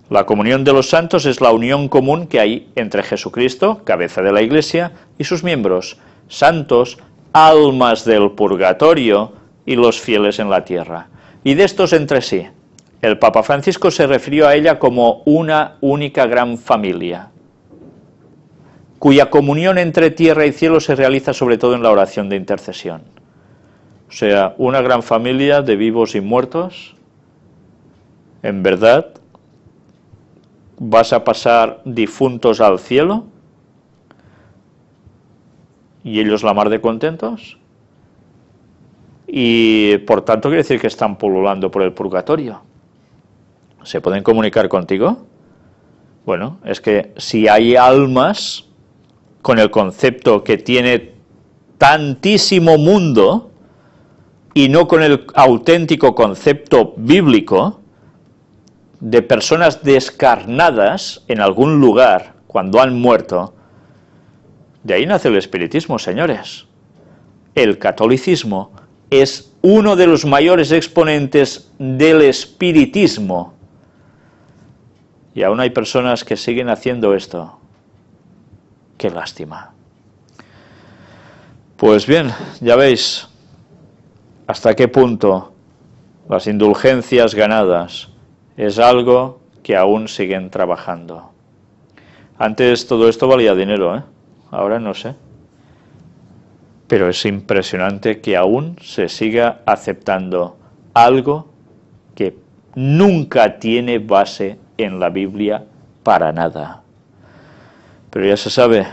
La comunión de los santos es la unión común que hay entre Jesucristo, cabeza de la Iglesia, y sus miembros, santos, almas del purgatorio, y los fieles en la tierra. Y de estos entre sí, el Papa Francisco se refirió a ella como una única gran familia, cuya comunión entre tierra y cielo se realiza sobre todo en la oración de intercesión. O sea, una gran familia de vivos y muertos. En verdad, vas a pasar difuntos al cielo y ellos la mar de contentos. Y por tanto quiere decir que están pululando por el purgatorio. ¿Se pueden comunicar contigo? Bueno, es que si hay almas con el concepto que tiene tantísimo mundo y no con el auténtico concepto bíblico de personas descarnadas en algún lugar cuando han muerto, de ahí nace el espiritismo, señores. El catolicismo es uno de los mayores exponentes del espiritismo. Y aún hay personas que siguen haciendo esto. Qué lástima. Pues bien, ya veis hasta qué punto las indulgencias ganadas es algo que aún siguen trabajando. Antes todo esto valía dinero, ¿eh? Ahora no sé. Pero es impresionante que aún se siga aceptando algo que nunca tiene base en la Biblia para nada. Pero ya se sabe,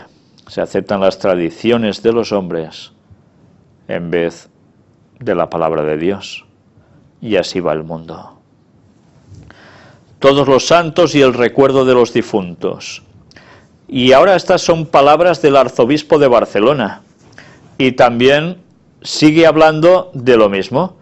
se aceptan las tradiciones de los hombres en vez de la palabra de Dios. Y así va el mundo. Todos los santos y el recuerdo de los difuntos. Y ahora estas son palabras del arzobispo de Barcelona. Y también sigue hablando de lo mismo.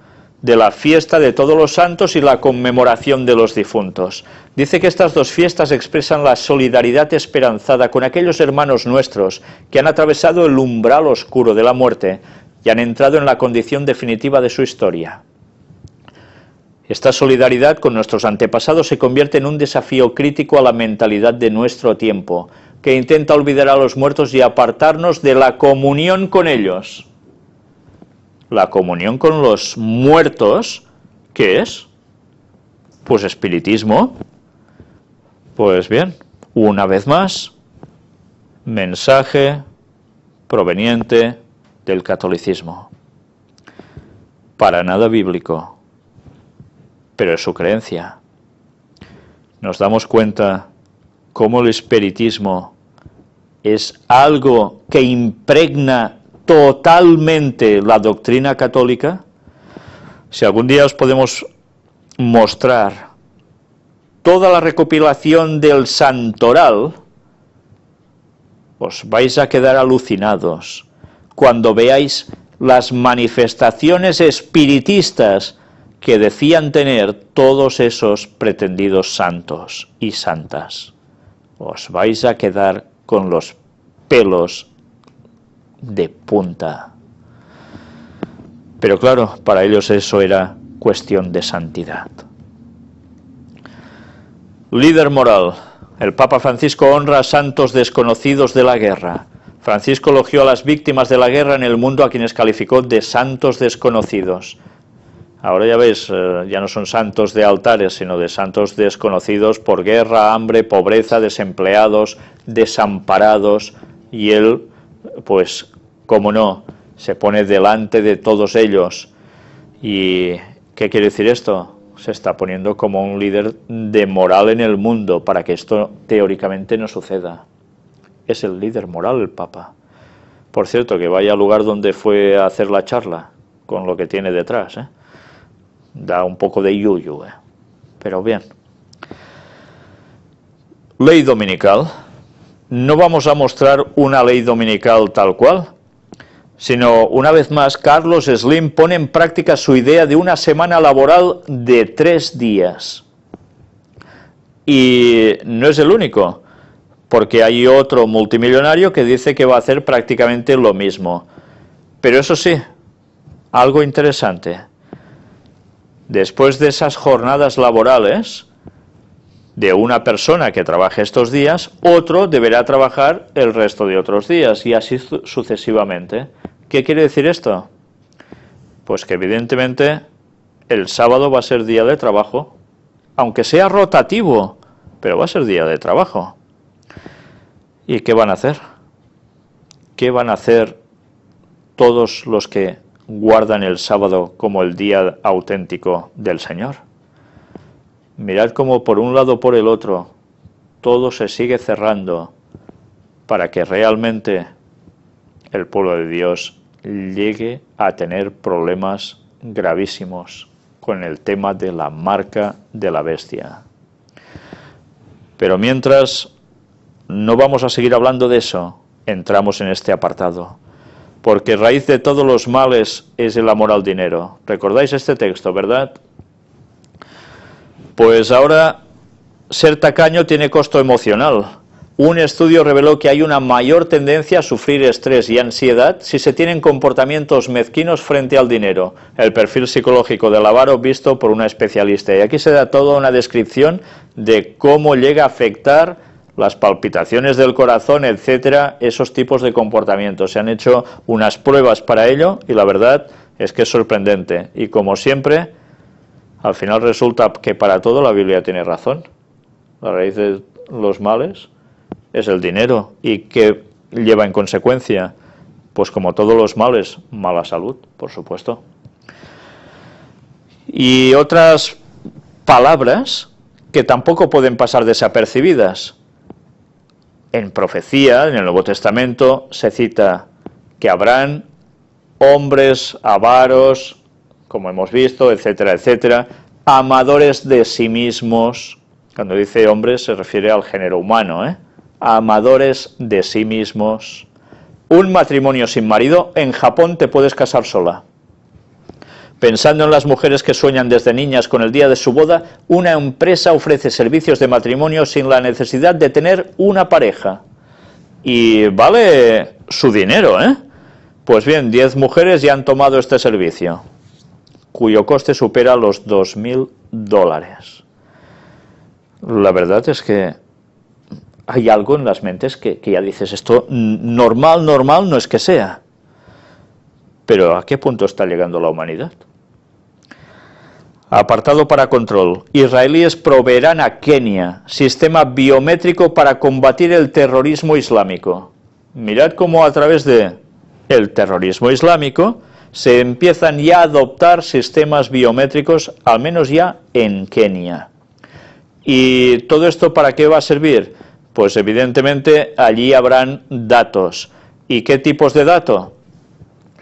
de la fiesta de todos los santos y la conmemoración de los difuntos. Dice que estas dos fiestas expresan la solidaridad esperanzada con aquellos hermanos nuestros que han atravesado el umbral oscuro de la muerte y han entrado en la condición definitiva de su historia. Esta solidaridad con nuestros antepasados se convierte en un desafío crítico a la mentalidad de nuestro tiempo, que intenta olvidar a los muertos y apartarnos de la comunión con ellos. La comunión con los muertos, ¿qué es? Pues espiritismo. Pues bien, una vez más, mensaje proveniente del catolicismo. Para nada bíblico, pero es su creencia. Nos damos cuenta cómo el espiritismo es algo que impregna totalmente la doctrina católica. Si algún día os podemos mostrar toda la recopilación del santoral, os vais a quedar alucinados cuando veáis las manifestaciones espiritistas que decían tener todos esos pretendidos santos y santas. Os vais a quedar con los pelos de punta. Pero claro, para ellos eso era cuestión de santidad. Líder moral. El Papa Francisco honra a santos desconocidos de la guerra. Francisco elogió a las víctimas de la guerra en el mundo a quienes calificó de santos desconocidos. Ahora ya veis, ya no son santos de altares, sino de santos desconocidos por guerra, hambre, pobreza, desempleados, desamparados, y él, pues, cómo no, se pone delante de todos ellos. ¿Y qué quiere decir esto? Se está poniendo como un líder de moral en el mundo para que esto teóricamente no suceda. Es el líder moral el Papa. Por cierto, que vaya al lugar donde fue a hacer la charla, con lo que tiene detrás, Da un poco de yuyu, Pero bien. Ley dominical. No vamos a mostrar una ley dominical tal cual, sino, una vez más, Carlos Slim pone en práctica su idea de una semana laboral de 3 días. Y no es el único, porque hay otro multimillonario que dice que va a hacer prácticamente lo mismo. Pero eso sí, algo interesante. Después de esas jornadas laborales de una persona que trabaje estos días, otro deberá trabajar el resto de otros días, y así sucesivamente. ¿Qué quiere decir esto? Pues que evidentemente el sábado va a ser día de trabajo, aunque sea rotativo, pero va a ser día de trabajo. ¿Y qué van a hacer? ¿Qué van a hacer todos los que guardan el sábado como el día auténtico del Señor? Mirad cómo por un lado o por el otro todo se sigue cerrando para que realmente el pueblo de Dios llegue a tener problemas gravísimos con el tema de la marca de la bestia. Pero mientras no vamos a seguir hablando de eso, entramos en este apartado. Porque raíz de todos los males es el amor al dinero. ¿Recordáis este texto, verdad? Pues ahora, ser tacaño tiene costo emocional. Un estudio reveló que hay una mayor tendencia a sufrir estrés y ansiedad si se tienen comportamientos mezquinos frente al dinero. El perfil psicológico del avaro visto por una especialista. Y aquí se da toda una descripción de cómo llega a afectar las palpitaciones del corazón, etcétera, esos tipos de comportamientos. Se han hecho unas pruebas para ello y la verdad es que es sorprendente. Y como siempre, al final resulta que para todo la Biblia tiene razón. La raíz de los males es el dinero. ¿Y qué lleva en consecuencia? Pues como todos los males, mala salud, por supuesto. Y otras palabras que tampoco pueden pasar desapercibidas. En profecía, en el Nuevo Testamento, se cita que habrán hombres avaros, como hemos visto, etcétera, etcétera, amadores de sí mismos. Cuando dice hombres se refiere al género humano, Amadores de sí mismos. Un matrimonio sin marido, en Japón te puedes casar sola. Pensando en las mujeres que sueñan desde niñas con el día de su boda, una empresa ofrece servicios de matrimonio sin la necesidad de tener una pareja. Y vale su dinero, ¿eh? Pues bien, 10 mujeres ya han tomado este servicio, cuyo coste supera los $2.000. La verdad es que hay algo en las mentes que ya dices, esto normal no es que sea. Pero ¿a qué punto está llegando la humanidad? Apartado para control. Israelíes proveerán a Kenia sistema biométrico para combatir el terrorismo islámico. Mirad cómo a través de el terrorismo islámico se empiezan ya a adoptar sistemas biométricos, al menos ya en Kenia. ¿Y todo esto para qué va a servir? Pues evidentemente allí habrán datos. ¿Y qué tipos de datos?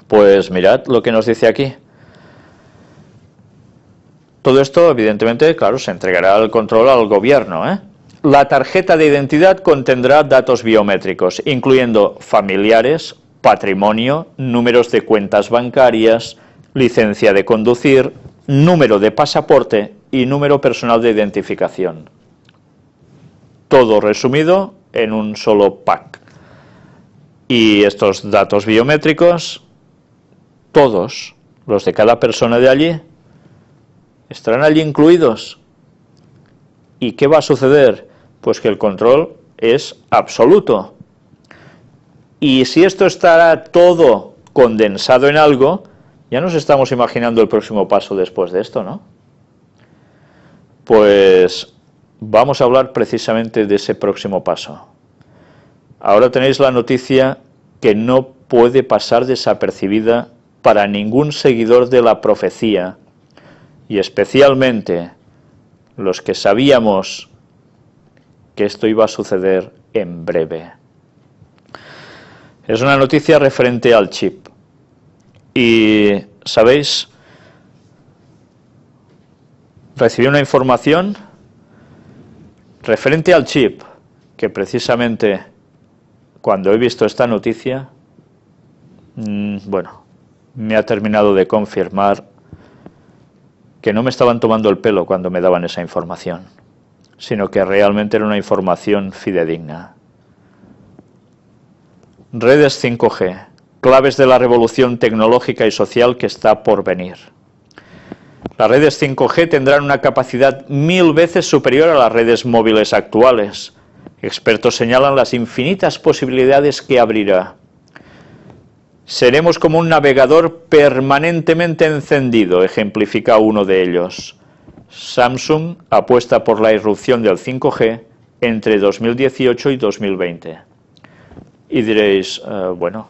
Pues mirad lo que nos dice aquí. Todo esto, evidentemente, claro, se entregará al control al gobierno, ¿eh? La tarjeta de identidad contendrá datos biométricos, incluyendo familiares, patrimonio, números de cuentas bancarias, licencia de conducir, número de pasaporte y número personal de identificación. Todo resumido en un solo pack. Y estos datos biométricos, todos los de cada persona de allí, estarán allí incluidos. ¿Y qué va a suceder? Pues que el control es absoluto. Y si esto estará todo condensado en algo, ya nos estamos imaginando el próximo paso después de esto, ¿no? Pues vamos a hablar precisamente de ese próximo paso. Ahora tenéis la noticia que no puede pasar desapercibida para ningún seguidor de la profecía, y especialmente los que sabíamos que esto iba a suceder en breve. Es una noticia referente al chip. Y, ¿sabéis? Recibí una información referente al chip, que precisamente cuando he visto esta noticia, bueno, me ha terminado de confirmar que no me estaban tomando el pelo cuando me daban esa información, sino que realmente era una información fidedigna. Redes 5G, claves de la revolución tecnológica y social que está por venir. Las redes 5G tendrán una capacidad 1000 veces superior a las redes móviles actuales. Expertos señalan las infinitas posibilidades que abrirá. Seremos como un navegador permanentemente encendido, ejemplifica uno de ellos. Samsung apuesta por la irrupción del 5G entre 2018 y 2020. Y diréis, bueno,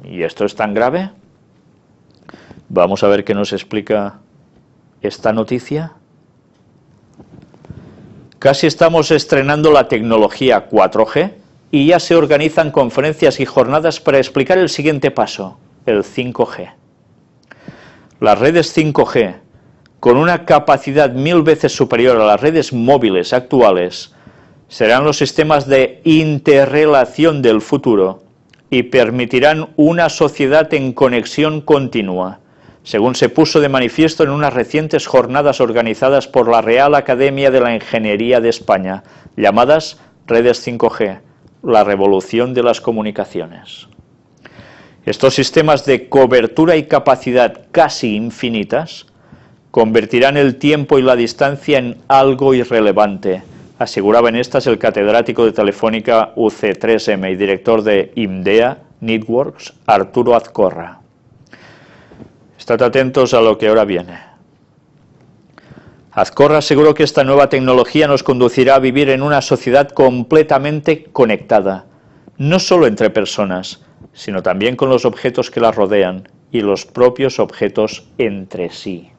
¿y esto es tan grave? Vamos a ver qué nos explica esta noticia. Casi estamos estrenando la tecnología 4G y ya se organizan conferencias y jornadas para explicar el siguiente paso, el 5G. Las redes 5G, con una capacidad 1000 veces superior a las redes móviles actuales, serán los sistemas de interrelación del futuro y permitirán una sociedad en conexión continua, según se puso de manifiesto en unas recientes jornadas organizadas por la Real Academia de la Ingeniería de España, llamadas Redes 5G, la revolución de las comunicaciones. Estos sistemas de cobertura y capacidad casi infinitas convertirán el tiempo y la distancia en algo irrelevante, aseguraba en estas el catedrático de Telefónica UC3M y director de IMDEA Networks, Arturo Azcorra. Estad atentos a lo que ahora viene. Azcorra aseguró que esta nueva tecnología nos conducirá a vivir en una sociedad completamente conectada, no solo entre personas, sino también con los objetos que las rodean y los propios objetos entre sí.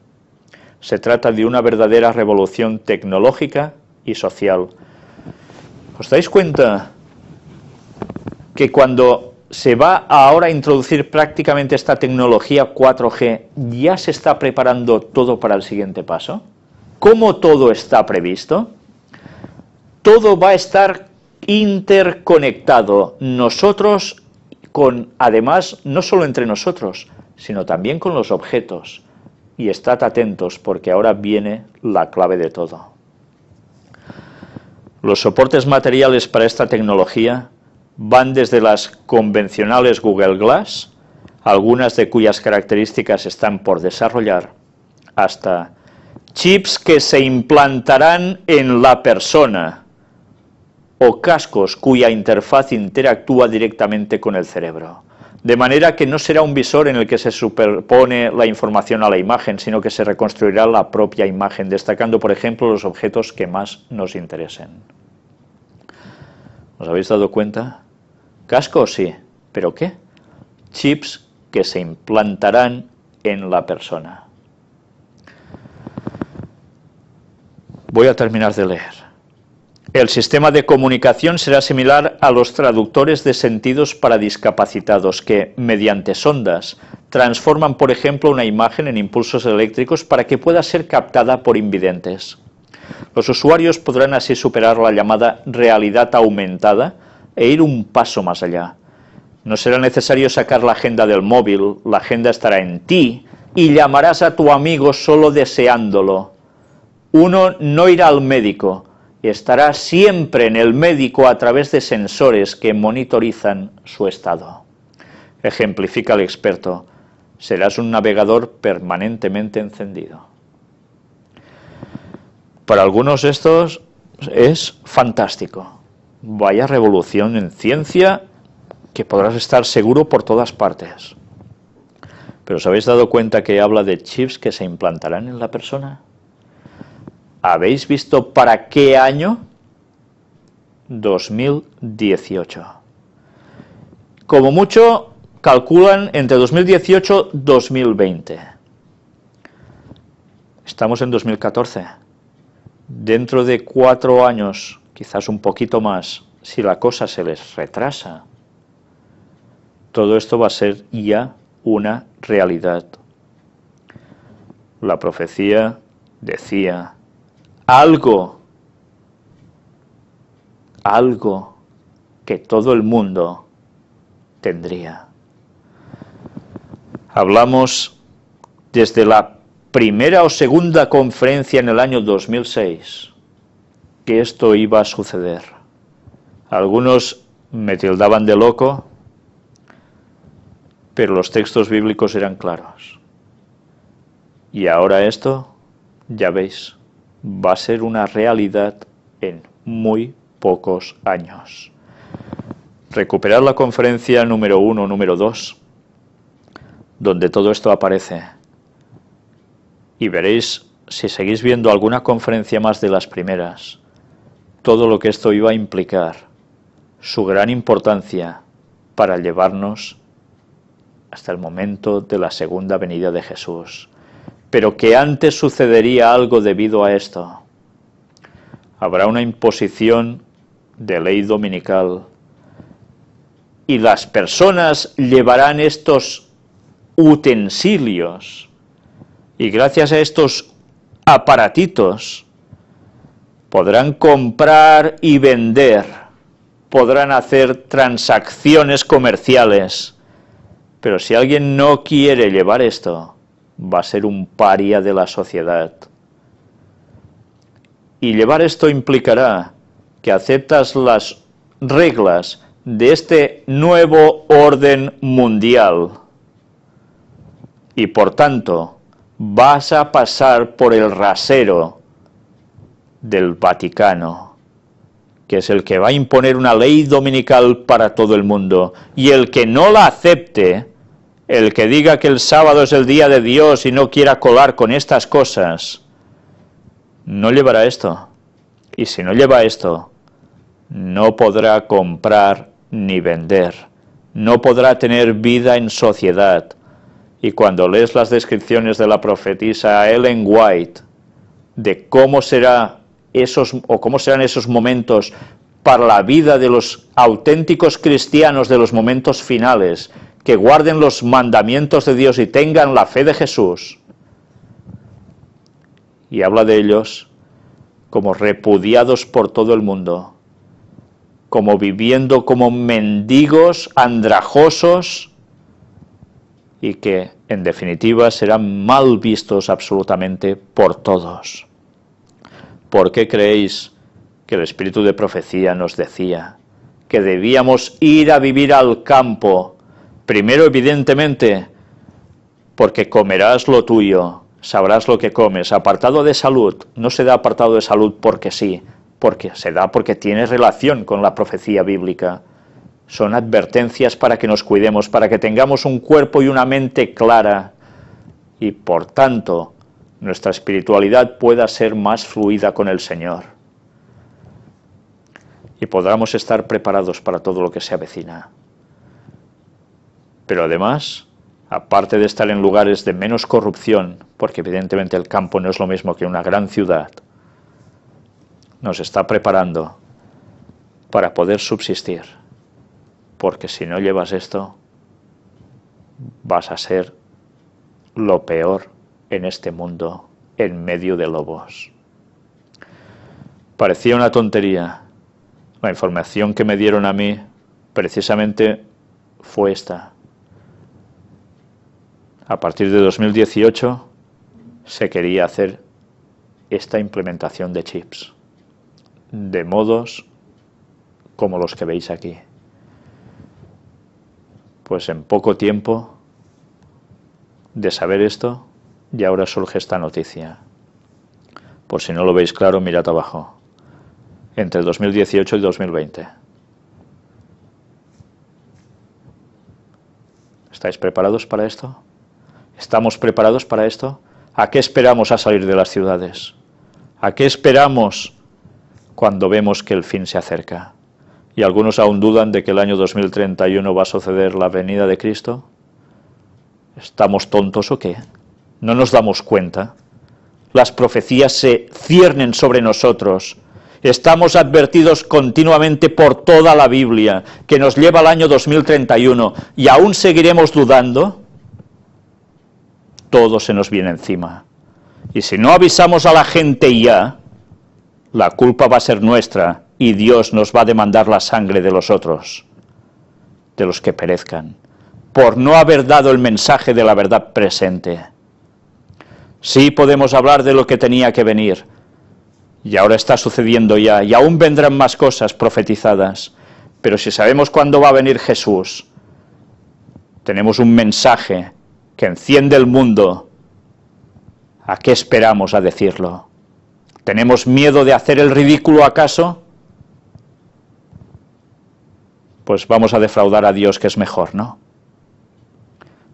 Se trata de una verdadera revolución tecnológica y social. ¿Os dais cuenta que cuando se va ahora a introducir prácticamente esta tecnología 4G, ya se está preparando todo para el siguiente paso? ¿Cómo todo está previsto? Todo va a estar interconectado, nosotros con, además, no solo entre nosotros, sino también con los objetos. y estad atentos porque ahora viene la clave de todo. Los soportes materiales para esta tecnología van desde las convencionales Google Glass, algunas de cuyas características están por desarrollar, hasta chips que se implantarán en la persona o cascos cuya interfaz interactúa directamente con el cerebro. De manera que no será un visor en el que se superpone la información a la imagen, sino que se reconstruirá la propia imagen, destacando, por ejemplo, los objetos que más nos interesen. ¿Os habéis dado cuenta? Cascos, sí, ¿pero qué? Chips que se implantarán en la persona. Voy a terminar de leer. El sistema de comunicación será similar a los traductores de sentidos para discapacitados que, mediante sondas, transforman, por ejemplo, una imagen en impulsos eléctricos para que pueda ser captada por invidentes. Los usuarios podrán así superar la llamada realidad aumentada e ir un paso más allá. No será necesario sacar la agenda del móvil, la agenda estará en ti y llamarás a tu amigo solo deseándolo. Uno no irá al médico, estará siempre en el médico a través de sensores que monitorizan su estado. Ejemplifica el experto, serás un navegador permanentemente encendido. Para algunos estos es fantástico. Vaya revolución en ciencia que podrás estar seguro por todas partes. ¿Pero os habéis dado cuenta que habla de chips que se implantarán en la persona? ¿Habéis visto para qué año? 2018. Como mucho, calculan entre 2018 y 2020. Estamos en 2014. Dentro de 4 años, quizás un poquito más, si la cosa se les retrasa, todo esto va a ser ya una realidad. La profecía decía algo que todo el mundo tendría. Hablamos desde la primera o segunda conferencia en el año 2006 que esto iba a suceder. Algunos me tildaban de loco, pero los textos bíblicos eran claros. Y ahora esto, ya veis, va a ser una realidad en muy pocos años. Recuperad la conferencia número 1, número 2, donde todo esto aparece. Y veréis, si seguís viendo alguna conferencia más de las primeras, todo lo que esto iba a implicar, su gran importancia para llevarnos hasta el momento de la segunda venida de Jesús. Pero que antes sucedería algo debido a esto. Habrá una imposición de ley dominical y las personas llevarán estos utensilios y gracias a estos aparatitos podrán comprar y vender, podrán hacer transacciones comerciales, pero si alguien no quiere llevar esto, va a ser un paria de la sociedad. Y llevar esto implicará que aceptas las reglas de este nuevo orden mundial y por tanto vas a pasar por el rasero del Vaticano, que es el que va a imponer una ley dominical para todo el mundo, y el que no la acepte, el que diga que el sábado es el día de Dios y no quiera colar con estas cosas, no llevará esto. Y si no lleva esto, no podrá comprar ni vender, no podrá tener vida en sociedad. Y cuando lees las descripciones de la profetisa Ellen White, de cómo serán esos momentos para la vida de los auténticos cristianos de los momentos finales, que guarden los mandamientos de Dios y tengan la fe de Jesús, y habla de ellos como repudiados por todo el mundo, como viviendo como mendigos andrajosos, y que, en definitiva, serán mal vistos absolutamente por todos. ¿Por qué creéis que el espíritu de profecía nos decía que debíamos ir a vivir al campo? Primero, evidentemente, porque comerás lo tuyo, sabrás lo que comes. Apartado de salud, no se da apartado de salud porque sí, porque se da porque tiene relación con la profecía bíblica. Son advertencias para que nos cuidemos, para que tengamos un cuerpo y una mente clara y, por tanto, nuestra espiritualidad pueda ser más fluida con el Señor y podamos estar preparados para todo lo que se avecina. Pero además, aparte de estar en lugares de menos corrupción, porque evidentemente el campo no es lo mismo que una gran ciudad, nos está preparando para poder subsistir. Porque si no llevas esto, vas a ser lo peor en este mundo, en medio de lobos. Parecía una tontería. La información que me dieron a mí, precisamente, fue esta. A partir de 2018, se quería hacer esta implementación de chips, de modos como los que veis aquí. Pues en poco tiempo de saber esto, y ahora surge esta noticia. Por si no lo veis claro, mirad abajo. Entre 2018 y 2020. ¿Estáis preparados para esto? ¿Estamos preparados para esto? ¿A qué esperamos a salir de las ciudades? ¿A qué esperamos cuando vemos que el fin se acerca? ¿Y algunos aún dudan de que el año 2031 va a suceder la venida de Cristo? ¿Estamos tontos o qué? ¿No nos damos cuenta? Las profecías se ciernen sobre nosotros. Estamos advertidos continuamente por toda la Biblia, que nos lleva al año 2031, y aún seguiremos dudando. Todo se nos viene encima. Y si no avisamos a la gente ya, la culpa va a ser nuestra, y Dios nos va a demandar la sangre de los otros, de los que perezcan, por no haber dado el mensaje de la verdad presente. Sí podemos hablar de lo que tenía que venir, y ahora está sucediendo ya, y aún vendrán más cosas profetizadas, pero si sabemos cuándo va a venir Jesús, tenemos un mensaje que enciende el mundo. ¿A qué esperamos a decirlo? ¿Tenemos miedo de hacer el ridículo acaso? Pues vamos a defraudar a Dios, que es mejor, ¿no?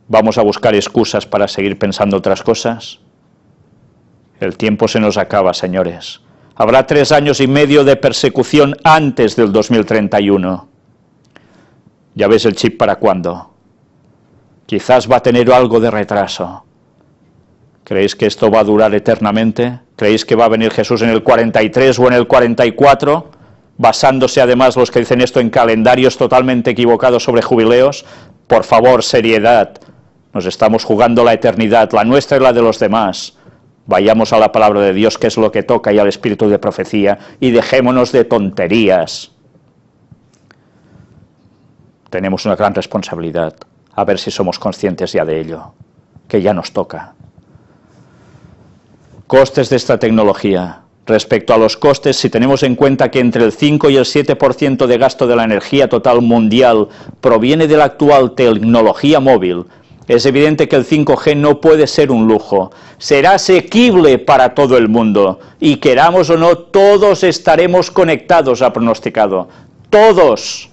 ¿Vamos a buscar excusas para seguir pensando otras cosas? El tiempo se nos acaba, señores. Habrá 3 años y medio de persecución antes del 2031. ¿Ya ves el chip para cuándo? Quizás va a tener algo de retraso. ¿Creéis que esto va a durar eternamente? ¿Creéis que va a venir Jesús en el 43 o en el 44? Basándose además los que dicen esto en calendarios totalmente equivocados sobre jubileos. Por favor, seriedad. Nos estamos jugando la eternidad, la nuestra y la de los demás. Vayamos a la palabra de Dios, que es lo que toca, y al espíritu de profecía, y dejémonos de tonterías. Tenemos una gran responsabilidad. A ver si somos conscientes ya de ello, que ya nos toca. Costes de esta tecnología. Respecto a los costes, si tenemos en cuenta que entre el 5 y el 7% de gasto de la energía total mundial proviene de la actual tecnología móvil, es evidente que el 5G no puede ser un lujo. Será asequible para todo el mundo, y queramos o no, todos estaremos conectados, ha pronosticado. Todos.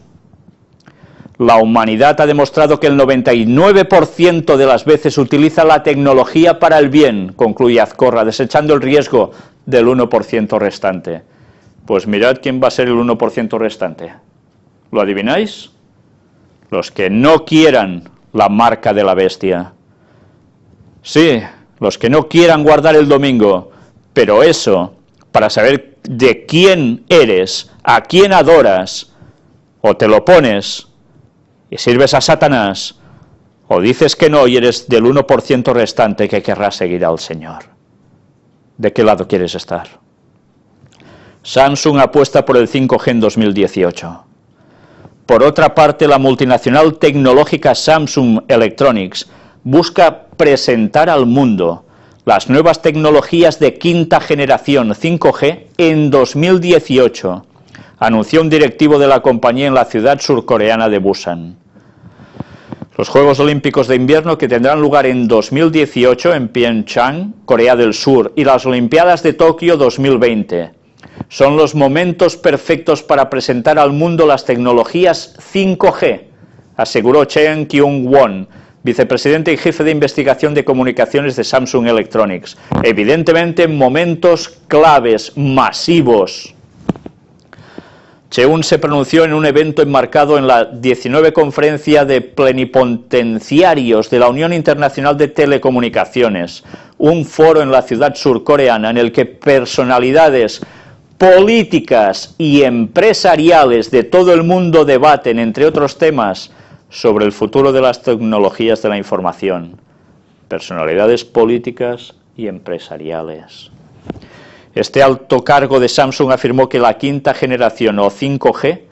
La humanidad ha demostrado que el 99% de las veces utiliza la tecnología para el bien, concluye Azcorra, desechando el riesgo del 1% restante. Pues mirad quién va a ser el 1% restante. ¿Lo adivináis? Los que no quieran la marca de la bestia. Sí, los que no quieran guardar el domingo, pero eso, para saber de quién eres, a quién adoras, o te lo pones y sirves a Satanás, o dices que no y eres del 1% restante que querrá seguir al Señor. ¿De qué lado quieres estar? Samsung apuesta por el 5G en 2018. Por otra parte, la multinacional tecnológica Samsung Electronics busca presentar al mundo las nuevas tecnologías de quinta generación 5G en 2018, anunció un directivo de la compañía en la ciudad surcoreana de Busan. Los Juegos Olímpicos de Invierno, que tendrán lugar en 2018 en Pyeongchang, Corea del Sur, y las Olimpiadas de Tokio 2020, son los momentos perfectos para presentar al mundo las tecnologías 5G, aseguró Cheng Kyung-won, vicepresidente y jefe de investigación de comunicaciones de Samsung Electronics. Evidentemente, momentos claves, masivos. Cheung se pronunció en un evento enmarcado en la 19 Conferencia de Plenipotenciarios de la Unión Internacional de Telecomunicaciones, un foro en la ciudad surcoreana en el que personalidades políticas y empresariales de todo el mundo debaten, entre otros temas, sobre el futuro de las tecnologías de la información. Personalidades políticas y empresariales. Este alto cargo de Samsung afirmó que la quinta generación o 5G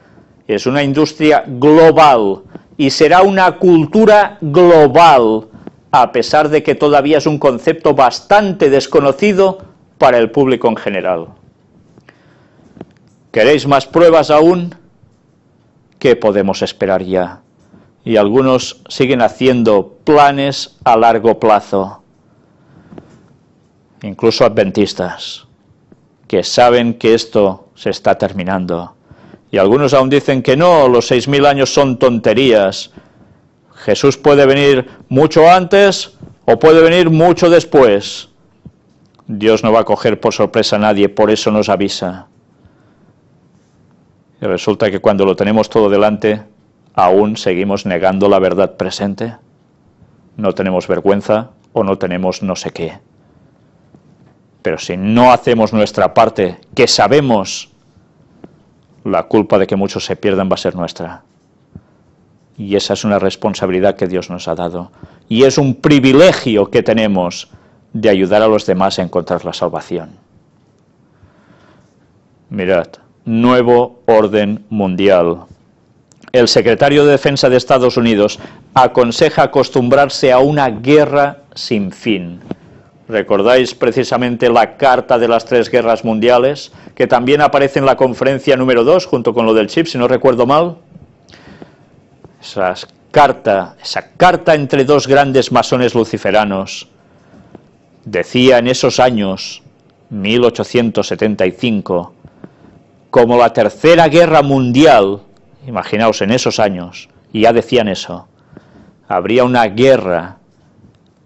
es una industria global y será una cultura global, a pesar de que todavía es un concepto bastante desconocido para el público en general. ¿Queréis más pruebas aún? ¿Qué podemos esperar ya? Y algunos siguen haciendo planes a largo plazo, incluso adventistas, que saben que esto se está terminando. Y algunos aún dicen que no, los 6.000 años son tonterías. Jesús puede venir mucho antes o puede venir mucho después. Dios no va a coger por sorpresa a nadie, por eso nos avisa. Y resulta que cuando lo tenemos todo delante, aún seguimos negando la verdad presente. No tenemos vergüenza o no tenemos no sé qué. Pero si no hacemos nuestra parte, que sabemos, la culpa de que muchos se pierdan va a ser nuestra. Y esa es una responsabilidad que Dios nos ha dado. Y es un privilegio que tenemos de ayudar a los demás a encontrar la salvación. Mirad, nuevo orden mundial. El secretario de Defensa de Estados Unidos aconseja acostumbrarse a una guerra sin fin. ¿Recordáis precisamente la Carta de las Tres Guerras Mundiales, que también aparece en la conferencia número 2, junto con lo del chip, si no recuerdo mal? Esa carta entre dos grandes masones luciferanos decía en esos años, 1875, como la Tercera Guerra Mundial, imaginaos en esos años, y ya decían eso, habría una guerra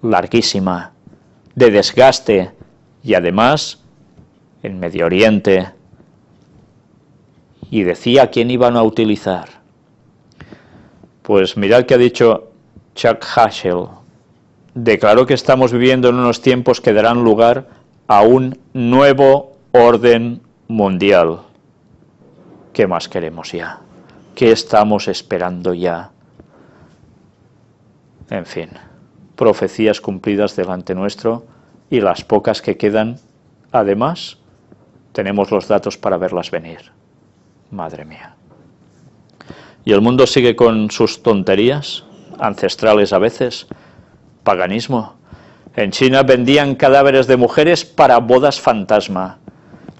larguísima, de desgaste, y además en Medio Oriente, y decía quién iban a utilizar. Pues mirad que ha dicho Chuck Hagel, declaró que estamos viviendo en unos tiempos que darán lugar a un nuevo orden mundial. ¿Qué más queremos ya? ¿Qué estamos esperando ya? En fin, profecías cumplidas delante nuestro, y las pocas que quedan, además, tenemos los datos para verlas venir. Madre mía. Y el mundo sigue con sus tonterías, ancestrales a veces, paganismo. En China vendían cadáveres de mujeres para bodas fantasma.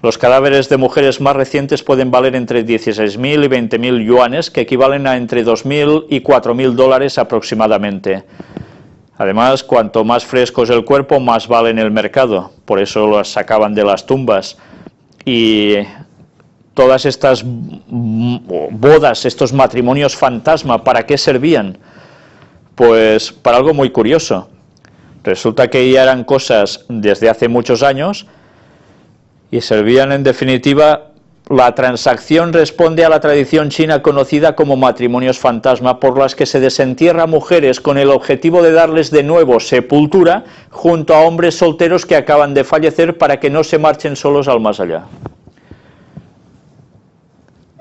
Los cadáveres de mujeres más recientes pueden valer entre 16.000 y 20.000 yuanes, que equivalen a entre 2.000 y 4.000 dólares aproximadamente. Además, cuanto más fresco es el cuerpo, más vale en el mercado. Por eso las sacaban de las tumbas. Y todas estas bodas, estos matrimonios fantasma, ¿para qué servían? Pues para algo muy curioso. Resulta que ya eran cosas desde hace muchos años y servían, en definitiva, la transacción responde a la tradición china conocida como matrimonios fantasma, por las que se desentierra a mujeres con el objetivo de darles de nuevo sepultura junto a hombres solteros que acaban de fallecer, para que no se marchen solos al más allá.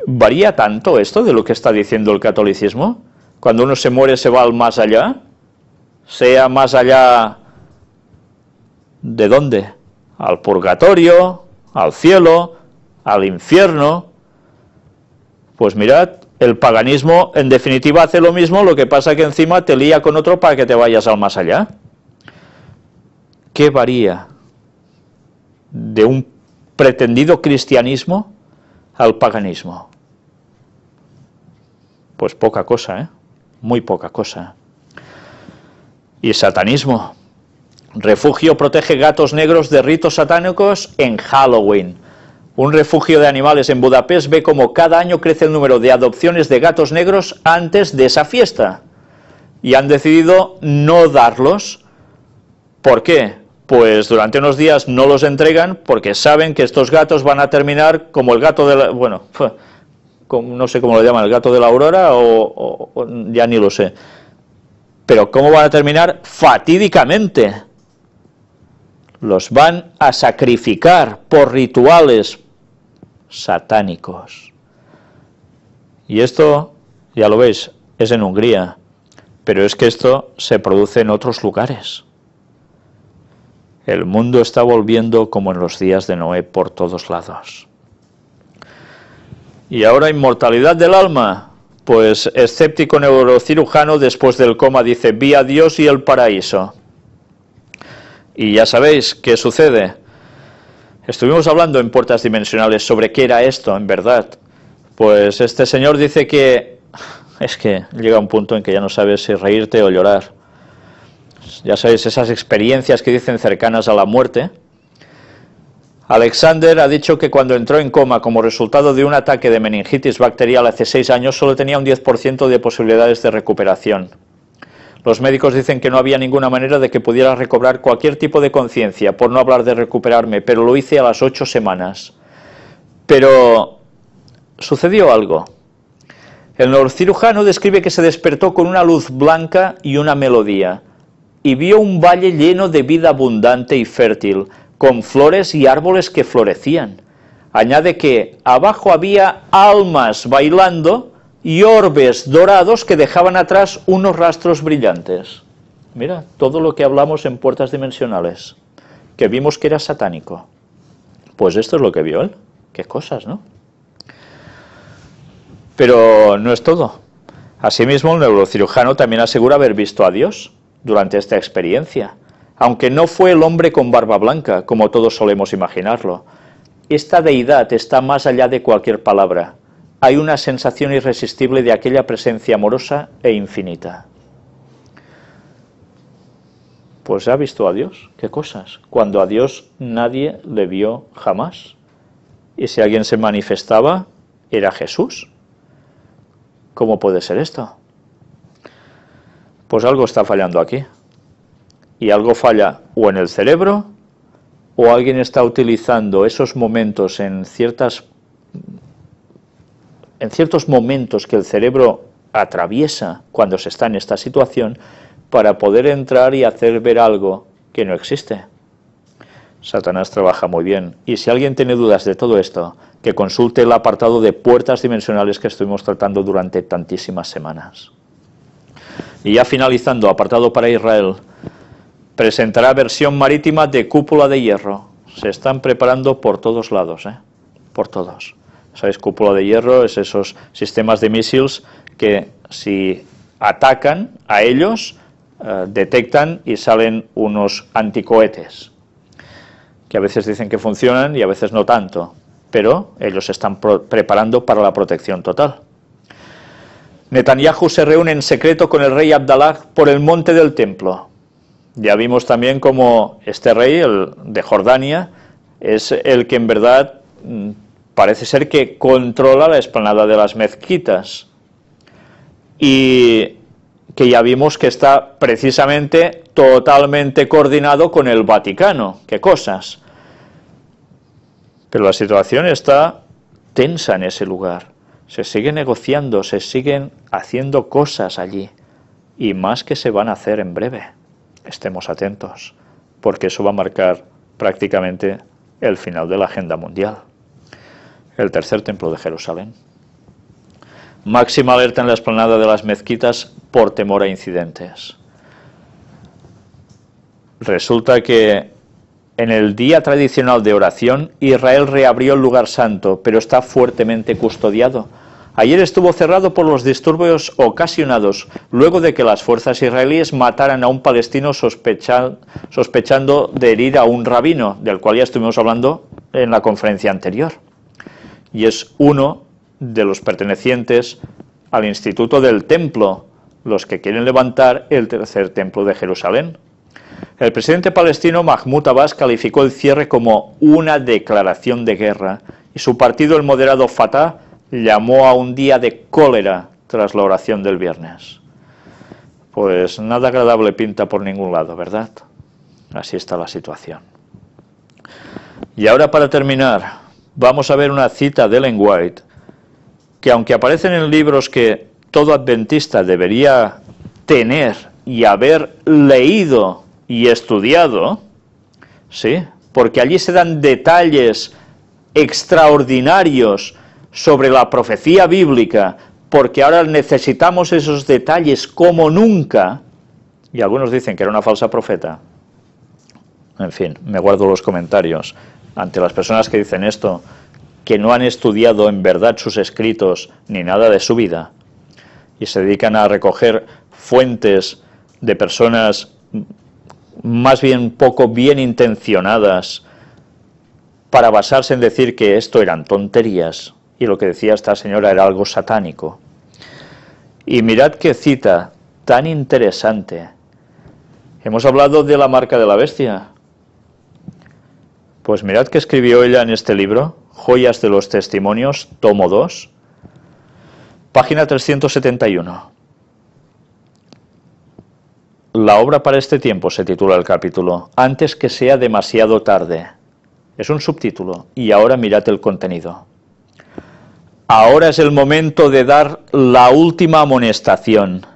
¿Varía tanto esto de lo que está diciendo el catolicismo? Cuando uno se muere, se va al más allá, sea más allá ¿de dónde? Al purgatorio, al cielo, al infierno. Pues mirad, El paganismo, en definitiva, hace lo mismo, lo que pasa que encima te lía con otro para que te vayas al más allá. ¿Qué varía de un pretendido cristianismo al paganismo? Pues poca cosa, ¿eh? Muy poca cosa. Y satanismo. Refugio protege gatos negros de ritos satánicos en Halloween. Un refugio de animales en Budapest ve como cada año crece el número de adopciones de gatos negros antes de esa fiesta. Y han decidido no darlos. ¿Por qué? Pues durante unos días no los entregan porque saben que estos gatos van a terminar como el gato de la... Bueno, no sé cómo lo llaman, el gato de la aurora o ya ni lo sé. Pero ¿cómo van a terminar? Fatídicamente. Los van a sacrificar por rituales satánicos. Y esto, ya lo veis, es en Hungría, pero es que esto se produce en otros lugares. El mundo está volviendo como en los días de Noé por todos lados. Y ahora, inmortalidad del alma. Pues escéptico neurocirujano después del coma dice, vi a Dios y el paraíso. Y ya sabéis qué sucede. Estuvimos hablando en Puertas Dimensionales sobre qué era esto, en verdad. Pues este señor dice que es que llega un punto en que ya no sabes si reírte o llorar. Ya sabéis, esas experiencias que dicen cercanas a la muerte. Alexander ha dicho que cuando entró en coma como resultado de un ataque de meningitis bacterial hace 6 años, solo tenía un 10% de posibilidades de recuperación. Los médicos dicen que no había ninguna manera de que pudiera recobrar cualquier tipo de conciencia, por no hablar de recuperarme, pero lo hice a las 8 semanas. Pero sucedió algo. El neurocirujano describe que se despertó con una luz blanca y una melodía, y vio un valle lleno de vida abundante y fértil, con flores y árboles que florecían. Añade que abajo había almas bailando y orbes dorados que dejaban atrás unos rastros brillantes. Mira, todo lo que hablamos en Puertas Dimensionales, que vimos que era satánico. Pues esto es lo que vio él. Qué cosas, ¿no? Pero no es todo. Asimismo, el neurocirujano también asegura haber visto a Dios durante esta experiencia, aunque no fue el hombre con barba blanca, como todos solemos imaginarlo. Esta deidad está más allá de cualquier palabra. Hay una sensación irresistible de aquella presencia amorosa e infinita. Pues ha visto a Dios. ¿Qué cosas? Cuando a Dios nadie le vio jamás. Y si alguien se manifestaba, era Jesús. ¿Cómo puede ser esto? Pues algo está fallando aquí. Y algo falla o en el cerebro, o alguien está utilizando esos momentos en ciertos momentos que el cerebro atraviesa cuando se está en esta situación, para poder entrar y hacer ver algo que no existe. Satanás trabaja muy bien. Y si alguien tiene dudas de todo esto, que consulte el apartado de Puertas Dimensionales que estuvimos tratando durante tantísimas semanas. Y ya finalizando, apartado para Israel, presentará versión marítima de Cúpula de Hierro. Se están preparando por todos lados, por todos. ¿Sabéis? Cúpula de Hierro es esos sistemas de misiles que si atacan a ellos, detectan y salen unos anticohetes, que a veces dicen que funcionan y a veces no tanto, pero ellos se están preparando para la protección total. Netanyahu se reúne en secreto con el rey Abdalá por el monte del templo. Ya vimos también cómo este rey, el de Jordania, es el que en verdad parece ser que controla la explanada de las mezquitas, y que ya vimos que está precisamente totalmente coordinado con el Vaticano. ¡Qué cosas! Pero la situación está tensa en ese lugar. Se sigue negociando, se siguen haciendo cosas allí, y más que se van a hacer en breve. Estemos atentos, porque eso va a marcar prácticamente el final de la agenda mundial. El tercer templo de Jerusalén. Máxima alerta en la explanada de las mezquitas por temor a incidentes. Resulta que en el día tradicional de oración, Israel reabrió el lugar santo, pero está fuertemente custodiado. Ayer estuvo cerrado por los disturbios ocasionados luego de que las fuerzas israelíes mataran a un palestino sospechando de herir a un rabino, del cual ya estuvimos hablando en la conferencia anterior. Y es uno de los pertenecientes al Instituto del Templo, los que quieren levantar el tercer templo de Jerusalén. El presidente palestino Mahmoud Abbas calificó el cierre como una declaración de guerra y su partido, el moderado Fatah, llamó a un día de cólera tras la oración del viernes. Pues nada agradable pinta por ningún lado, ¿verdad? Así está la situación. Y ahora, para terminar, vamos a ver una cita de Ellen White, que aunque aparecen en libros que todo adventista debería tener y haber leído y estudiado, ¿sí? Porque allí se dan detalles extraordinarios sobre la profecía bíblica, porque ahora necesitamos esos detalles como nunca, y algunos dicen que era una falsa profeta. En fin, me guardo los comentarios ante las personas que dicen esto, que no han estudiado en verdad sus escritos ni nada de su vida, y se dedican a recoger fuentes de personas más bien poco bien intencionadas para basarse en decir que esto eran tonterías, y lo que decía esta señora era algo satánico. Y mirad qué cita tan interesante. Hemos hablado de la marca de la bestia. Pues mirad qué escribió ella en este libro, Joyas de los Testimonios, tomo 2, página 371. La obra para este tiempo se titula el capítulo, Antes que sea demasiado tarde. Es un subtítulo, y ahora mirad el contenido. Ahora es el momento de dar la última amonestación.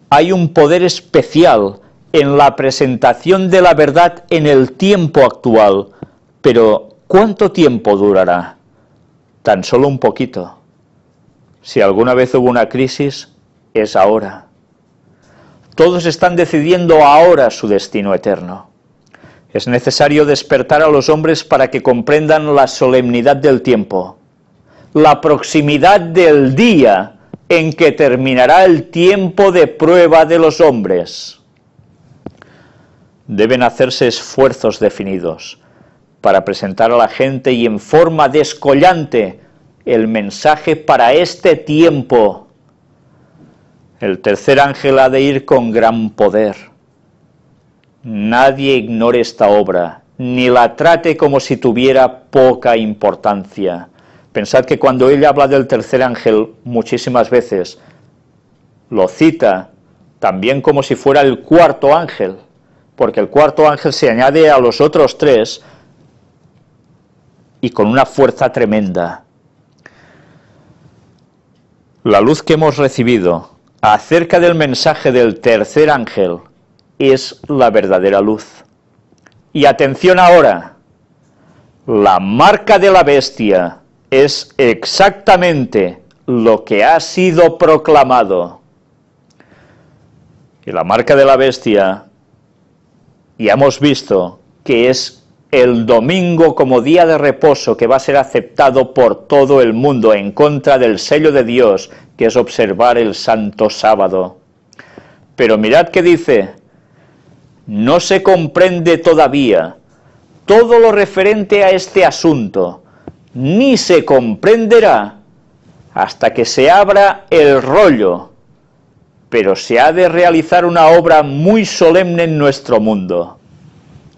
Hay un poder especial en la presentación de la verdad en el tiempo actual, pero ¿cuánto tiempo durará? Tan solo un poquito. Si alguna vez hubo una crisis, es ahora. Todos están decidiendo ahora su destino eterno. Es necesario despertar a los hombres para que comprendan la solemnidad del tiempo, la proximidad del día en que terminará el tiempo de prueba de los hombres. Deben hacerse esfuerzos definidos para presentar a la gente y en forma descollante el mensaje para este tiempo. El tercer ángel ha de ir con gran poder. Nadie ignore esta obra, ni la trate como si tuviera poca importancia. Pensad que cuando ella habla del tercer ángel, muchísimas veces lo cita también como si fuera el cuarto ángel, porque el cuarto ángel se añade a los otros tres y con una fuerza tremenda. La luz que hemos recibido acerca del mensaje del tercer ángel es la verdadera luz. Y atención ahora, la marca de la bestia es exactamente lo que ha sido proclamado. Y la marca de la bestia, ya hemos visto que es el domingo como día de reposo que va a ser aceptado por todo el mundo en contra del sello de Dios, que es observar el santo sábado. Pero mirad qué dice, no se comprende todavía todo lo referente a este asunto, ni se comprenderá hasta que se abra el rollo, pero se ha de realizar una obra muy solemne en nuestro mundo.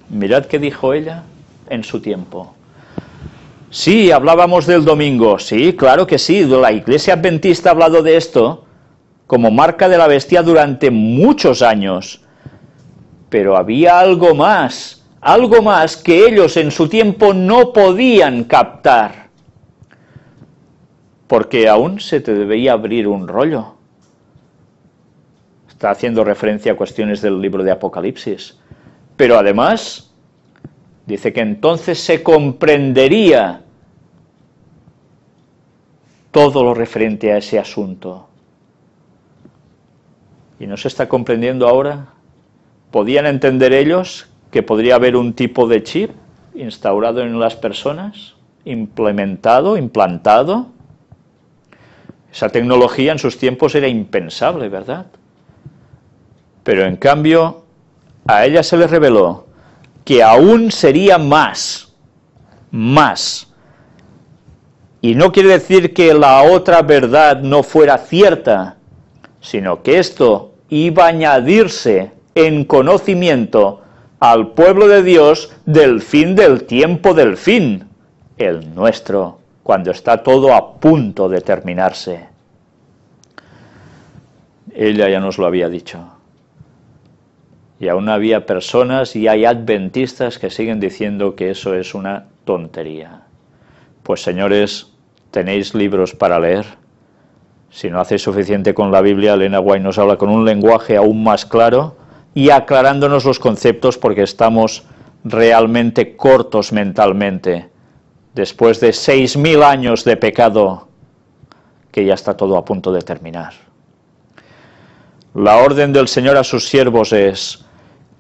Mirad qué dijo ella en su tiempo. Sí, hablábamos del domingo, sí, claro que sí, la Iglesia Adventista ha hablado de esto como marca de la bestia durante muchos años, pero había algo más que ellos en su tiempo no podían captar, porque aún se te debía abrir un rollo. Está haciendo referencia a cuestiones del libro de Apocalipsis, pero además dice que entonces se comprendería todo lo referente a ese asunto. ¿Y no se está comprendiendo ahora? ¿Podían entender ellos que podría haber un tipo de chip instaurado en las personas, implantado? Esa tecnología en sus tiempos era impensable, ¿verdad? Pero en cambio, a ella se le reveló que aún sería más. Y no quiere decir que la otra verdad no fuera cierta, sino que esto iba a añadirse en conocimiento al pueblo de Dios del fin del tiempo del fin, el nuestro, cuando está todo a punto de terminarse. Ella ya nos lo había dicho. Y aún había personas y hay adventistas que siguen diciendo que eso es una tontería. Pues señores, tenéis libros para leer. Si no hacéis suficiente con la Biblia, Elena White nos habla con un lenguaje aún más claro y aclarándonos los conceptos porque estamos realmente cortos mentalmente. Después de 6.000 años de pecado, que ya está todo a punto de terminar. La orden del Señor a sus siervos es: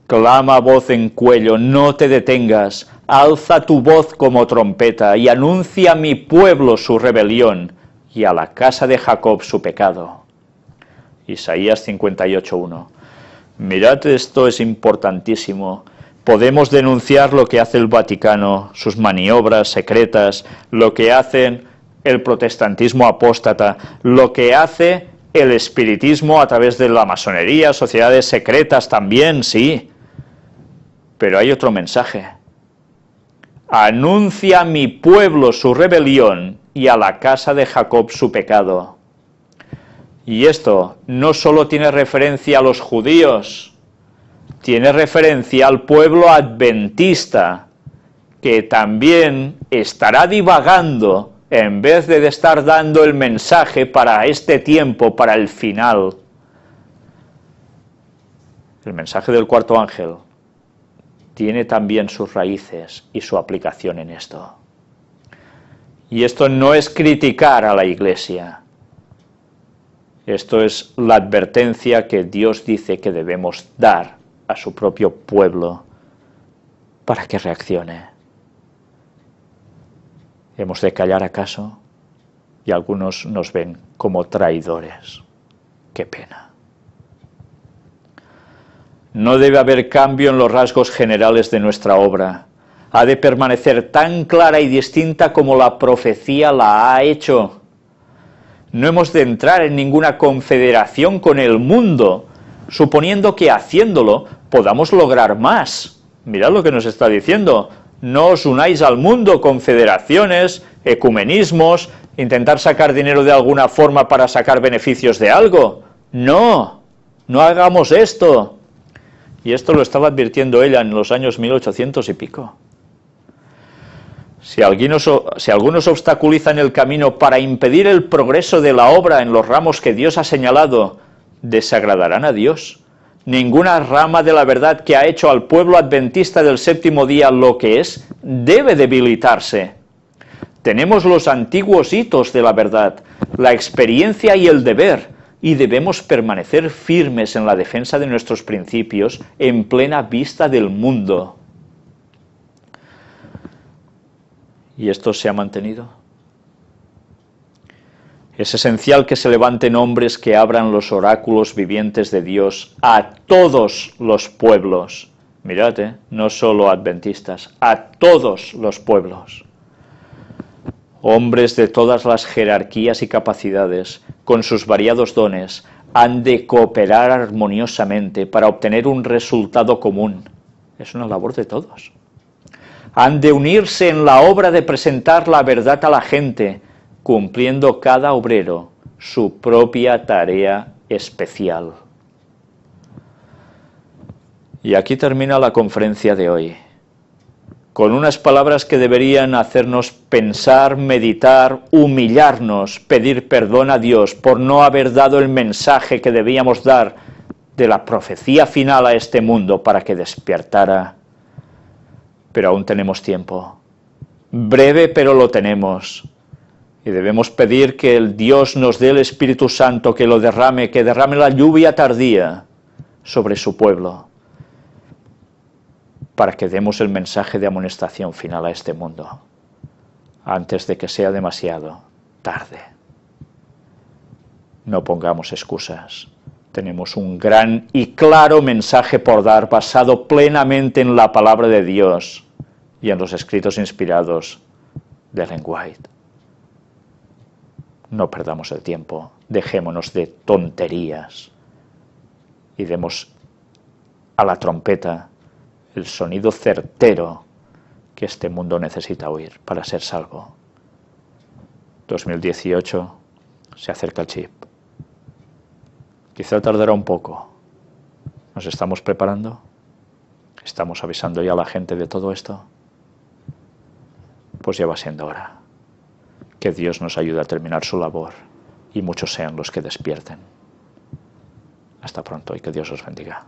clama a voz en cuello, no te detengas, alza tu voz como trompeta y anuncia a mi pueblo su rebelión y a la casa de Jacob su pecado. Isaías 58:1. Mirad, esto es importantísimo. Podemos denunciar lo que hace el Vaticano, sus maniobras secretas, lo que hace el protestantismo apóstata, lo que hace el espiritismo a través de la masonería, sociedades secretas también, sí. Pero hay otro mensaje. Anuncia a mi pueblo su rebelión y a la casa de Jacob su pecado. Y esto no solo tiene referencia a los judíos, tiene referencia al pueblo adventista, que también estará divagando en vez de estar dando el mensaje para este tiempo, para el final. El mensaje del cuarto ángel tiene también sus raíces y su aplicación en esto. Y esto no es criticar a la Iglesia. Esto es la advertencia que Dios dice que debemos dar a su propio pueblo para que reaccione. ¿Hemos de callar acaso? Y algunos nos ven como traidores. ¡Qué pena! No debe haber cambio en los rasgos generales de nuestra obra. Ha de permanecer tan clara y distinta como la profecía la ha hecho. No hemos de entrar en ninguna confederación con el mundo, suponiendo que haciéndolo podamos lograr más. Mirad lo que nos está diciendo. No os unáis al mundo, confederaciones, ecumenismos, intentar sacar dinero de alguna forma para sacar beneficios de algo. No hagamos esto. Y esto lo estaba advirtiendo ella en los años 1800 y pico. Si algunos obstaculizan el camino para impedir el progreso de la obra en los ramos que Dios ha señalado, desagradarán a Dios. Ninguna rama de la verdad que ha hecho al pueblo adventista del séptimo día lo que es, debe debilitarse. Tenemos los antiguos hitos de la verdad, la experiencia y el deber, y debemos permanecer firmes en la defensa de nuestros principios en plena vista del mundo. ¿Y esto se ha mantenido? Es esencial que se levanten hombres que abran los oráculos vivientes de Dios a todos los pueblos. Mirad, no solo adventistas, a todos los pueblos. Hombres de todas las jerarquías y capacidades, con sus variados dones, han de cooperar armoniosamente para obtener un resultado común. Es una labor de todos. Han de unirse en la obra de presentar la verdad a la gente, cumpliendo cada obrero su propia tarea especial. Y aquí termina la conferencia de hoy, con unas palabras que deberían hacernos pensar, meditar, humillarnos, pedir perdón a Dios por no haber dado el mensaje que debíamos dar de la profecía final a este mundo para que despertara. Pero aún tenemos tiempo. Breve, pero lo tenemos. Y debemos pedir que el Dios nos dé el Espíritu Santo, que lo derrame, que derrame la lluvia tardía sobre su pueblo, para que demos el mensaje de amonestación final a este mundo, antes de que sea demasiado tarde. No pongamos excusas. Tenemos un gran y claro mensaje por dar, basado plenamente en la palabra de Dios y en los escritos inspirados de Ellen White. No perdamos el tiempo, dejémonos de tonterías y demos a la trompeta el sonido certero que este mundo necesita oír para ser salvo. 2018 se acerca el chip. Quizá tardará un poco. ¿Nos estamos preparando? ¿Estamos avisando ya a la gente de todo esto? Pues ya va siendo hora. Que Dios nos ayude a terminar su labor y muchos sean los que despierten. Hasta pronto y que Dios os bendiga.